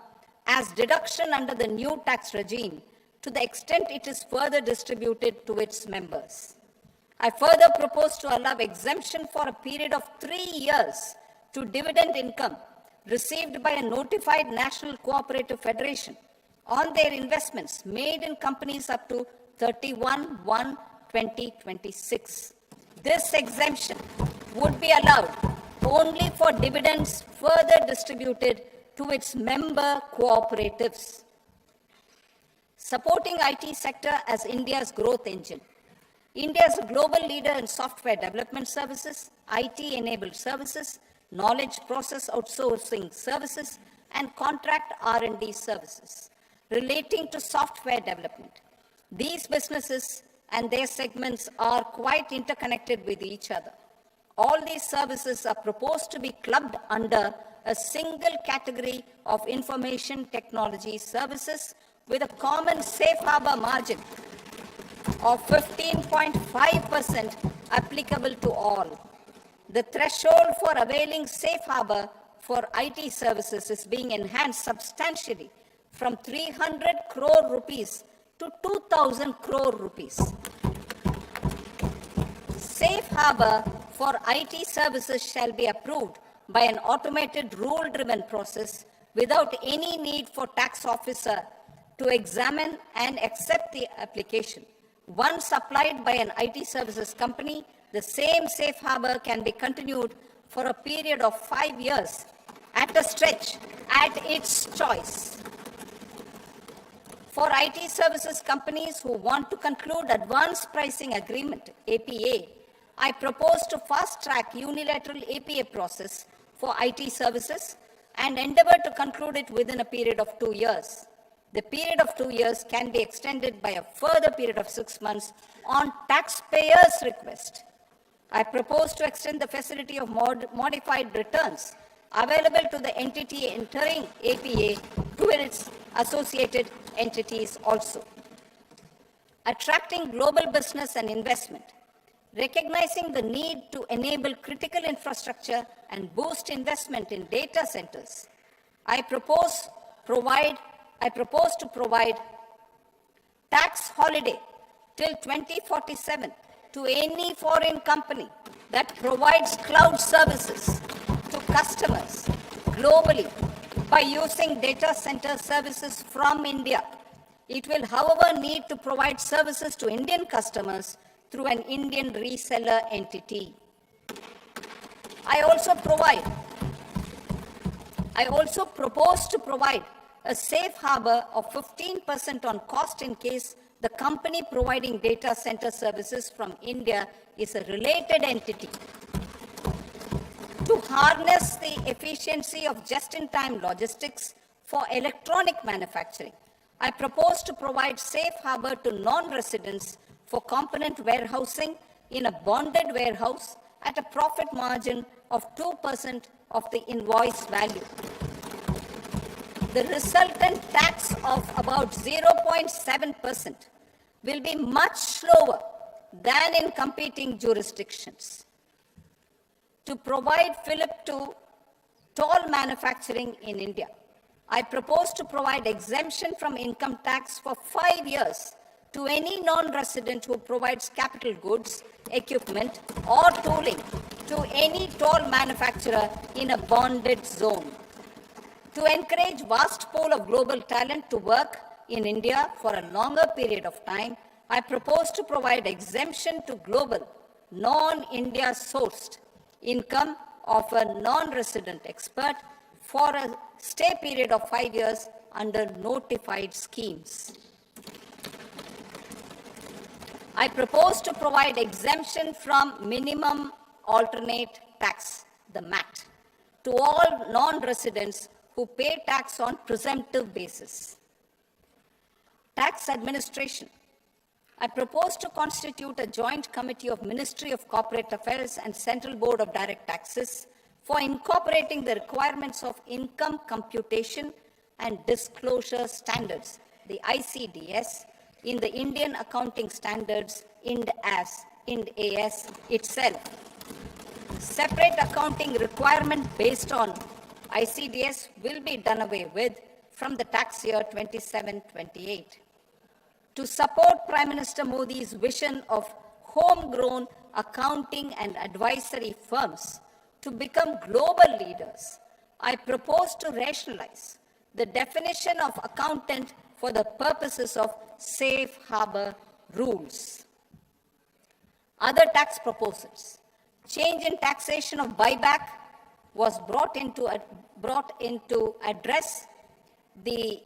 B: as deduction under the new tax regime to the extent it is further distributed to its members. I further propose to allow exemption for a period of 3 years to dividend income received by a notified national cooperative federation on their investments made in companies up to 31/1/2026. This exemption would be allowed only for dividends further distributed to its member cooperatives. Supporting IT sector as India's growth engine. India is a global leader in software development services, IT-enabled services, knowledge process outsourcing services, and contract R&D services relating to software development. These businesses and their segments are quite interconnected with each other. All these services are proposed to be clubbed under a single category of information technology services with a common safe harbor margin of 15.5% applicable to all. The threshold for availing safe harbor for IT services is being enhanced substantially from 300 crore rupees to 2,000 crore rupees. Safe harbor for IT services shall be approved by an automated rule-driven process without any need for tax officer to examine and accept the application. Once applied by an IT services company, the same safe harbor can be continued for a period of 5 years at a stretch at its choice. For IT services companies who want to conclude advanced pricing agreement, APA, I propose to fast-track unilateral APA process for IT services and endeavor to conclude it within a period of 2 years. The period of 2 years can be extended by a further period of 6 months on taxpayers' request. I propose to extend the facility of modified returns available to the entity entering APA to its associated entities also. Attracting global business and investment. Recognizing the need to enable critical infrastructure and boost investment in data centers, I propose to provide tax holiday till 2047 to any foreign company that provides cloud services to customers globally by using data center services from India. It will, however, need to provide services to Indian customers through an Indian reseller entity. I also propose to provide a safe harbor of 15% on cost in case the company providing data center services from India is a related entity. To harness the efficiency of just-in-time logistics for electronic manufacturing, I propose to provide safe harbor to non-residents for component warehousing in a bonded warehouse at a profit margin of 2% of the invoice value. The resultant tax of about 0.7% will be much lower than in competing jurisdictions. To provide fillip to toll manufacturing in India, I propose to provide exemption from income tax for 5 years to any non-resident who provides capital goods, equipment, or tooling to any toll manufacturer in a bonded zone. To encourage vast pool of global talent to work in India for a longer period of time, I propose to provide exemption to global, non-India sourced income of a non-resident expert for a stay period of 5 years under notified schemes. I propose to provide exemption from minimum alternate tax, the MAT, to all non-residents who pay tax on presumptive basis. Tax administration. I propose to constitute a joint committee of Ministry of Corporate Affairs and Central Board of Direct Taxes for incorporating the requirements of income computation and disclosure standards, the ICDS, in the Indian Accounting Standards, IND AS itself. Separate accounting requirement based on ICDS will be done away with from the tax year 27-28. To support Prime Minister Modi's vision of homegrown accounting and advisory firms to become global leaders, I propose to rationalize the definition of accountant for the purposes of safe harbor rules. Other tax proposals. Change in taxation of buyback was brought in to address the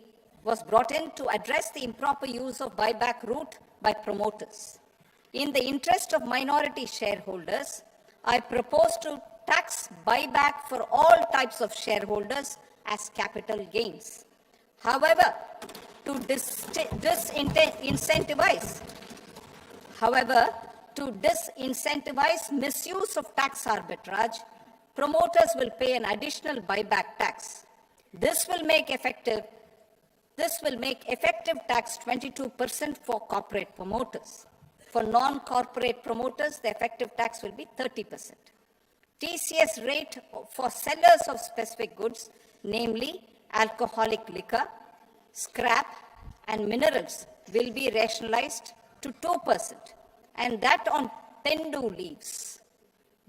B: improper use of buyback route by promoters. In the interest of minority shareholders, I propose to tax buyback for all types of shareholders as capital gains. However, to disincentivize misuse of tax arbitrage, promoters will pay an additional buyback tax. This will make effective tax 22% for corporate promoters. For non-corporate promoters, the effective tax will be 30%. TCS rate for sellers of specific goods, namely alcoholic liquor, scrap, and minerals, will be rationalized to 2%, and that on Tendu leaves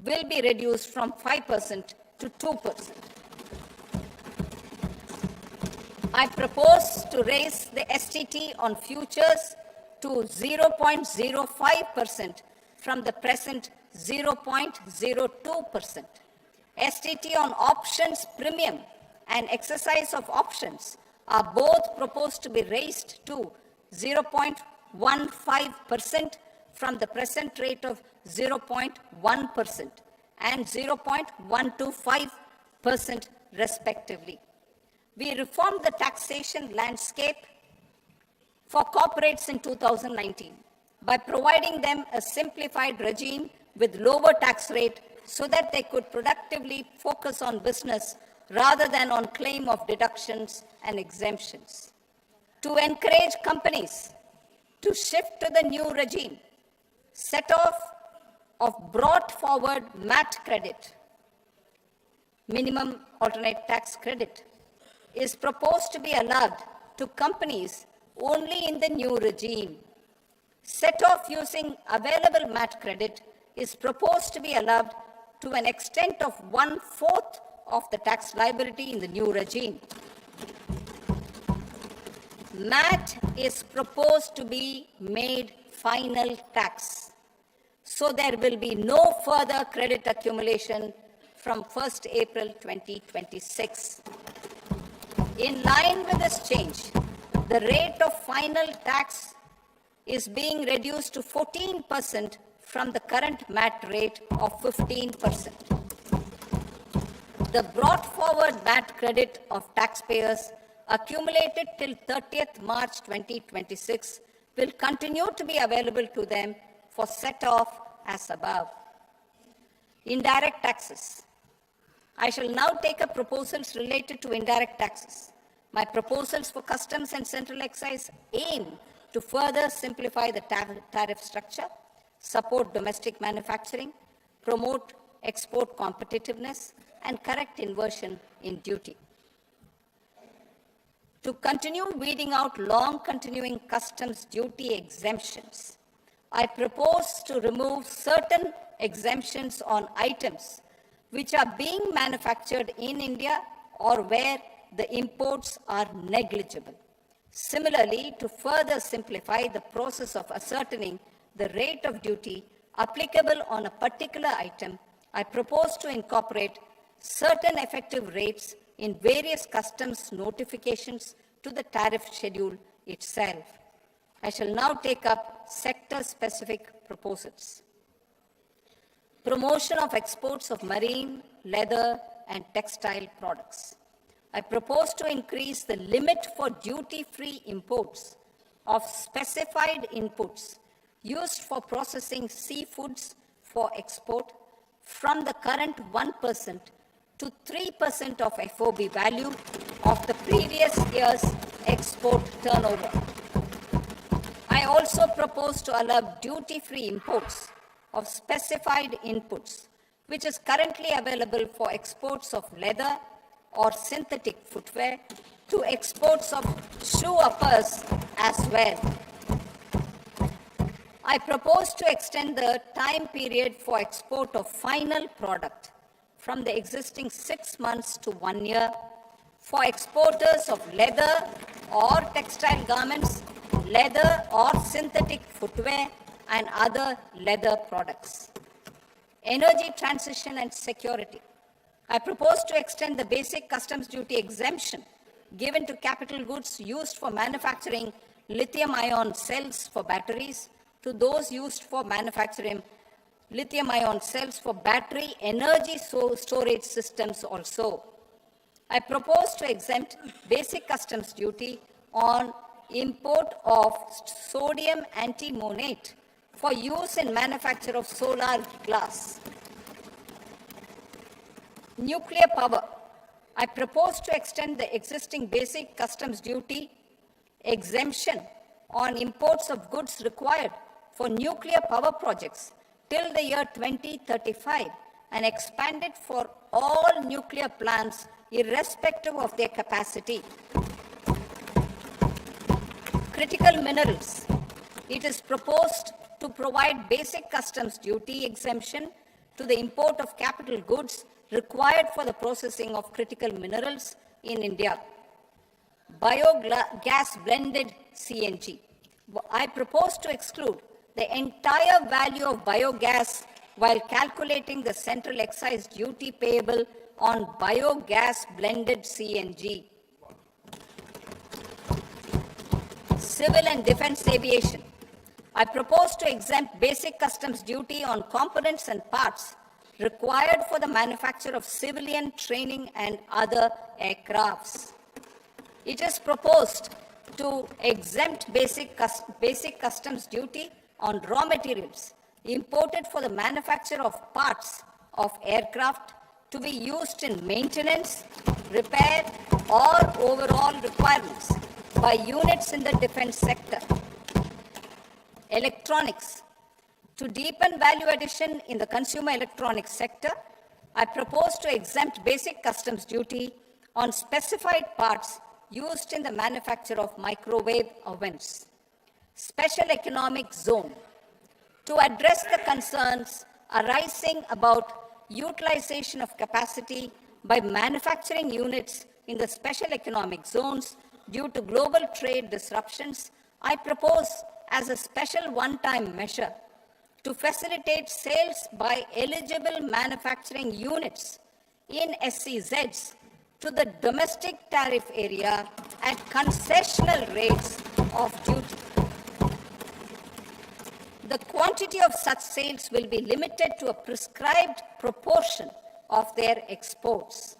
B: will be reduced from 5% to 2%. I propose to raise the STT on futures to 0.05% from the present 0.02%. STT on options premium and exercise of options are both proposed to be raised to 0.15% from the present rate of 0.1% and 0.125% respectively. We reformed the taxation landscape for corporates in 2019 by providing them a simplified regime with lower tax rate so that they could productively focus on business rather than on claim of deductions and exemptions. To encourage companies to shift to the new regime, set-off of brought forward MAT credit, minimum alternate tax credit, is proposed to be allowed to companies only in the new regime. Set-off using available MAT credit is proposed to be allowed to an extent of 1/4 of the tax liability in the new regime. MAT is proposed to be made final tax, so there will be no further credit accumulation from 1st April 2026. In line with this change, the rate of final tax is being reduced to 14% from the current MAT rate of 15%. The brought forward MAT credit of taxpayers accumulated till 30th March 2026 will continue to be available to them for set-off as above. Indirect taxes. I shall now take up proposals related to indirect taxes. My proposals for customs and central excise aim to further simplify the tariff structure, support domestic manufacturing, promote export competitiveness, and correct inversion in duty. To continue weeding out long-continuing customs duty exemptions, I propose to remove certain exemptions on items which are being manufactured in India or where the imports are negligible. Similarly, to further simplify the process of ascertaining the rate of duty applicable on a particular item, I propose to incorporate certain effective rates in various customs notifications to the tariff schedule itself. I shall now take up sector-specific proposals. Promotion of exports of marine, leather, and textile products. I propose to increase the limit for duty-free imports of specified inputs used for processing seafoods for export from the current 1% to 3% of FOB value of the previous year's export turnover. I also propose to allow duty-free imports of specified inputs, which is currently available for exports of leather or synthetic footwear, to exports of shoe uppers as well. I propose to extend the time period for export of final product from the existing 6 months to 1 year for exporters of leather or textile garments, leather or synthetic footwear, and other leather products. Energy transition and security. I propose to extend the basic customs duty exemption given to capital goods used for manufacturing lithium-ion cells for batteries to those used for manufacturing lithium-ion cells for battery energy storage systems also. I propose to exempt basic customs duty on import of sodium antimonate for use in manufacture of solar glass. Nuclear power. I propose to extend the existing basic customs duty exemption on imports of goods required for nuclear power projects till the year 2035 and expand it for all nuclear plants irrespective of their capacity. Critical minerals. It is proposed to provide basic customs duty exemption to the import of capital goods required for the processing of critical minerals in India. Biogas blended CNG. I propose to exclude the entire value of biogas while calculating the central excise duty payable on biogas blended CNG. Civil and defense aviation. I propose to exempt basic customs duty on components and parts required for the manufacture of civilian training and other aircrafts. It is proposed to exempt basic customs duty on raw materials imported for the manufacture of parts of aircraft to be used in maintenance, repair, or overall requirements by units in the defense sector. Electronics. To deepen value addition in the consumer electronics sector, I propose to exempt basic customs duty on specified parts used in the manufacture of microwave ovens. Special economic zone. To address the concerns arising about utilization of capacity by manufacturing units in the special economic zones due to global trade disruptions, I propose as a special one-time measure to facilitate sales by eligible manufacturing units in SEZs to the domestic tariff area at concessional rates of duty. The quantity of such sales will be limited to a prescribed proportion of their exports.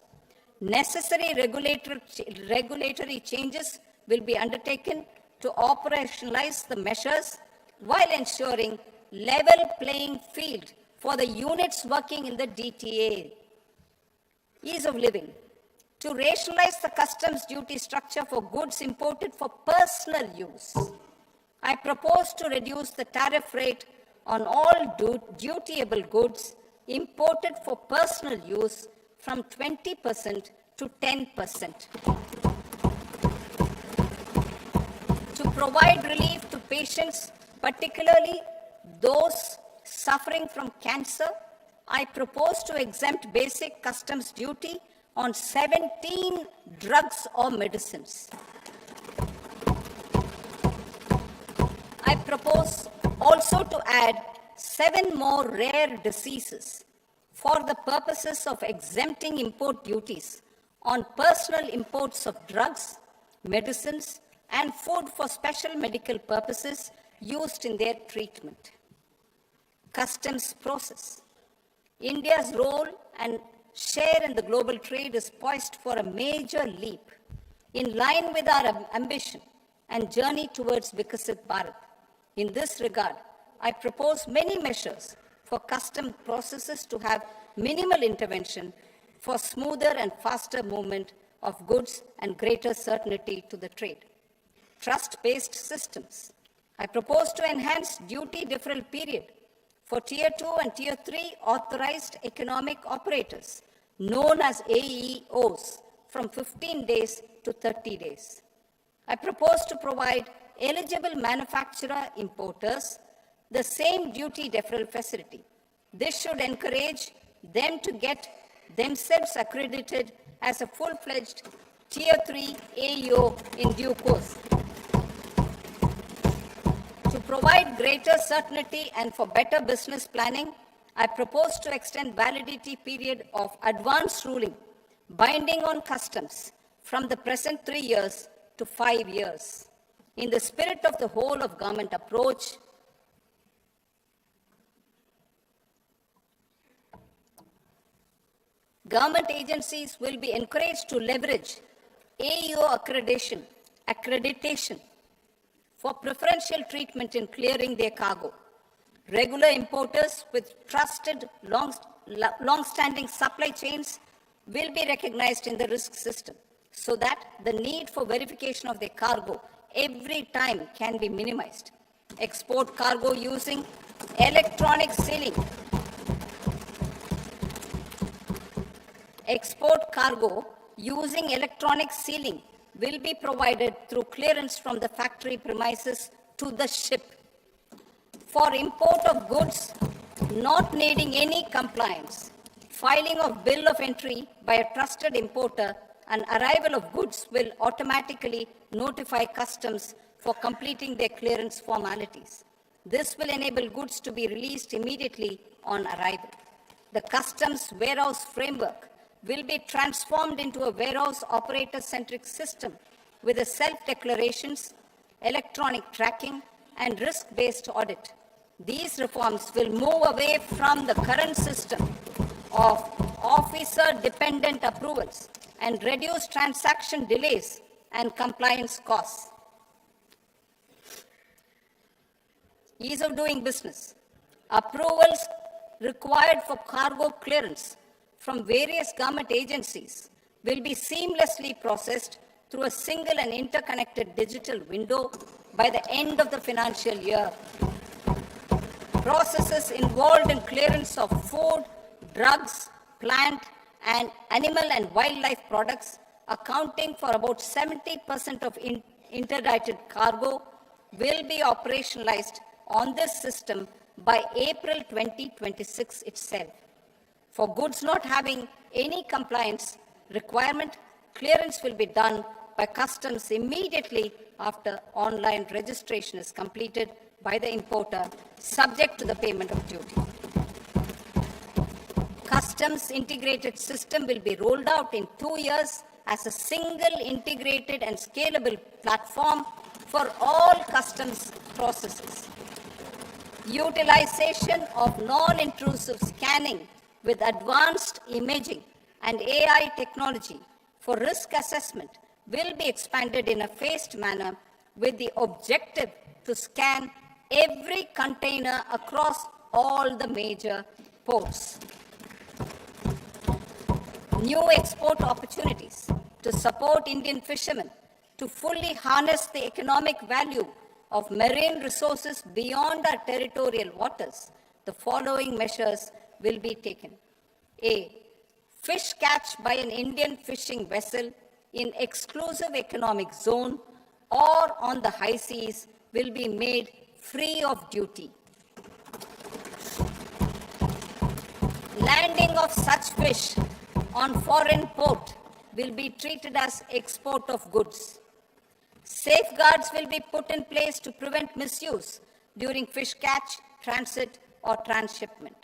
B: Necessary regulatory changes will be undertaken to operationalize the measures while ensuring level playing field for the units working in the DTA. Ease of living. To rationalize the customs duty structure for goods imported for personal use, I propose to reduce the tariff rate on all dutiable goods imported for personal use from 20% to 10%. To provide relief to patients, particularly those suffering from cancer, I propose to exempt basic customs duty on 17 drugs or medicines. I propose also to add 7 more rare diseases for the purposes of exempting import duties on personal imports of drugs, medicines, and food for special medical purposes used in their treatment. Customs process. India's role and share in the global trade is poised for a major leap in line with our ambition and journey towards Viksit Bharat. In this regard, I propose many measures for custom processes to have minimal intervention for smoother and faster movement of goods and greater certainty to the trade. Trust-based systems. I propose to enhance duty deferral period for Tier 2 and Tier 3 authorized economic operators, known as AEOs, from 15 days to 30 days. I propose to provide eligible manufacturer importers the same duty deferral facility. This should encourage them to get themselves accredited as a full-fledged Tier 3 AEO in due course. To provide greater certainty and for better business planning, I propose to extend validity period of advance ruling binding on customs from the present 3 years to 5 years. In the spirit of the whole of government approach, government agencies will be encouraged to leverage AEO accreditation for preferential treatment in clearing their cargo. Regular importers with trusted, long-standing supply chains will be recognized in the risk system so that the need for verification of their cargo every time can be minimized. Export cargo using electronic sealing. Export cargo using electronic sealing will be provided through clearance from the factory premises to the ship. For import of goods not needing any compliance, filing of bill of entry by a trusted importer and arrival of goods will automatically notify customs for completing their clearance formalities. This will enable goods to be released immediately on arrival. The customs warehouse framework will be transformed into a warehouse operator-centric system with a self-declarations, electronic tracking, and risk-based audit. These reforms will move away from the current system of officer-dependent approvals and reduce transaction delays and compliance costs. Ease of doing business. Approvals required for cargo clearance from various government agencies will be seamlessly processed through a single and interconnected digital window by the end of the financial year. Processes involved in clearance of food, drugs, plant, and animal and wildlife products, accounting for about 70% of interdicted cargo, will be operationalized on this system by April 2026 itself. For goods not having any compliance requirement, clearance will be done by customs immediately after online registration is completed by the importer, subject to the payment of duty. Customs integrated system will be rolled out in 2 years as a single integrated and scalable platform for all customs processes. Utilization of non-intrusive scanning with advanced imaging and AI technology for risk assessment will be expanded in a phased manner with the objective to scan every container across all the major ports. New export opportunities to support Indian fishermen to fully harness the economic value of marine resources beyond our territorial waters. The following measures will be taken. A. Fish catch by an Indian fishing vessel in exclusive economic zone or on the high seas will be made free of duty. Landing of such fish on foreign port will be treated as export of goods. Safeguards will be put in place to prevent misuse during fish catch, transit, or transshipment.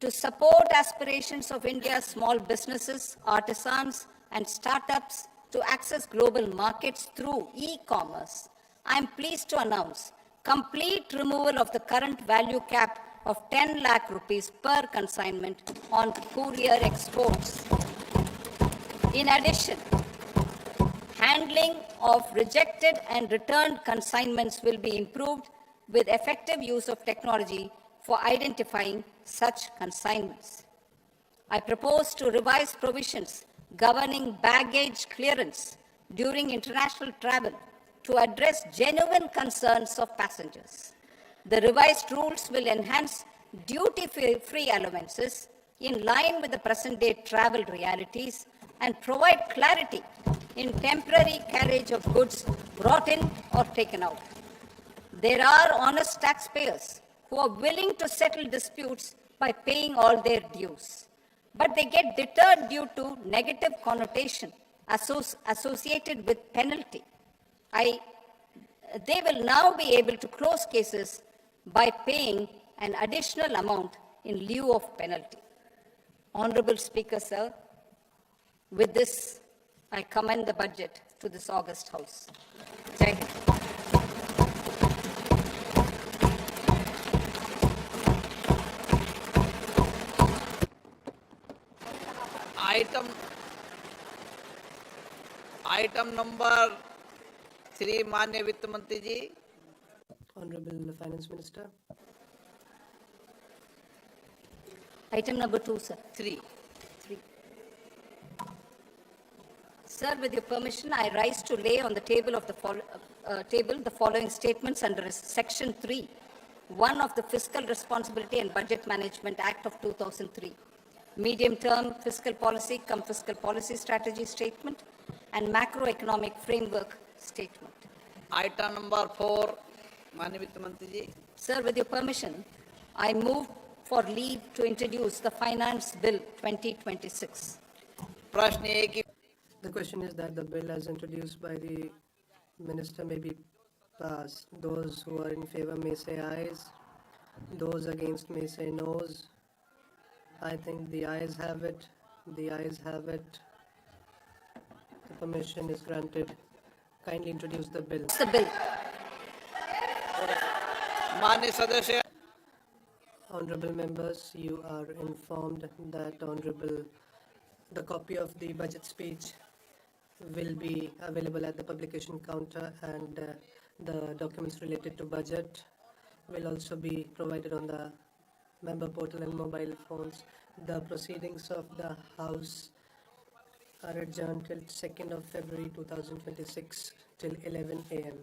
B: To support aspirations of India's small businesses, artisans, and startups to access global markets through e-commerce, I am pleased to announce complete removal of the current value cap of 10 lakh rupees per consignment on courier exports. In addition, handling of rejected and returned consignments will be improved with effective use of technology for identifying such consignments. I propose to revise provisions governing baggage clearance during international travel to address genuine concerns of passengers. The revised rules will enhance duty-free allowances in line with the present-day travel realities and provide clarity in temporary carriage of goods brought in or taken out. There are honest taxpayers who are willing to settle disputes by paying all their dues, but they get deterred due to negative connotation associated with penalty. They will now be able to close cases by paying an additional amount in lieu of penalty. Honorable Speaker, sir, with this, I commend the budget to this august House. Jai Hind.
C: Item number 3 माननीय वित्त मंत्री जी.
D: Honorable Finance Minister.
B: Item number 2, sir.
C: 3.
B: Sir, with your permission, I rise to lay on the table of the the following statements under Section 3, 1 of the Fiscal Responsibility and Budget Management Act of 2003, medium-term fiscal policy cum fiscal policy strategy statement, and macroeconomic framework statement.
C: Item number 4 माननीय वित्त मंत्री जी.
B: Sir, with your permission, I move for leave to introduce the Finance Bill 2026.
C: प्रश्न ये है कि
D: The question is that the bill as introduced by the minister may be passed. Those who are in favor may say ayes. Those against may say noes. I think the ayes have it. The ayes have it. The permission is granted. Kindly introduce the bill.
B: The bill.
C: माननीय सदस्य
D: Honorable members, you are informed that the copy of the budget speech will be available at the publication counter, and the documents related to budget will also be provided on the member portal and mobile phones. The proceedings of the House are adjourned till 2nd of February 2026 till 11 a.m.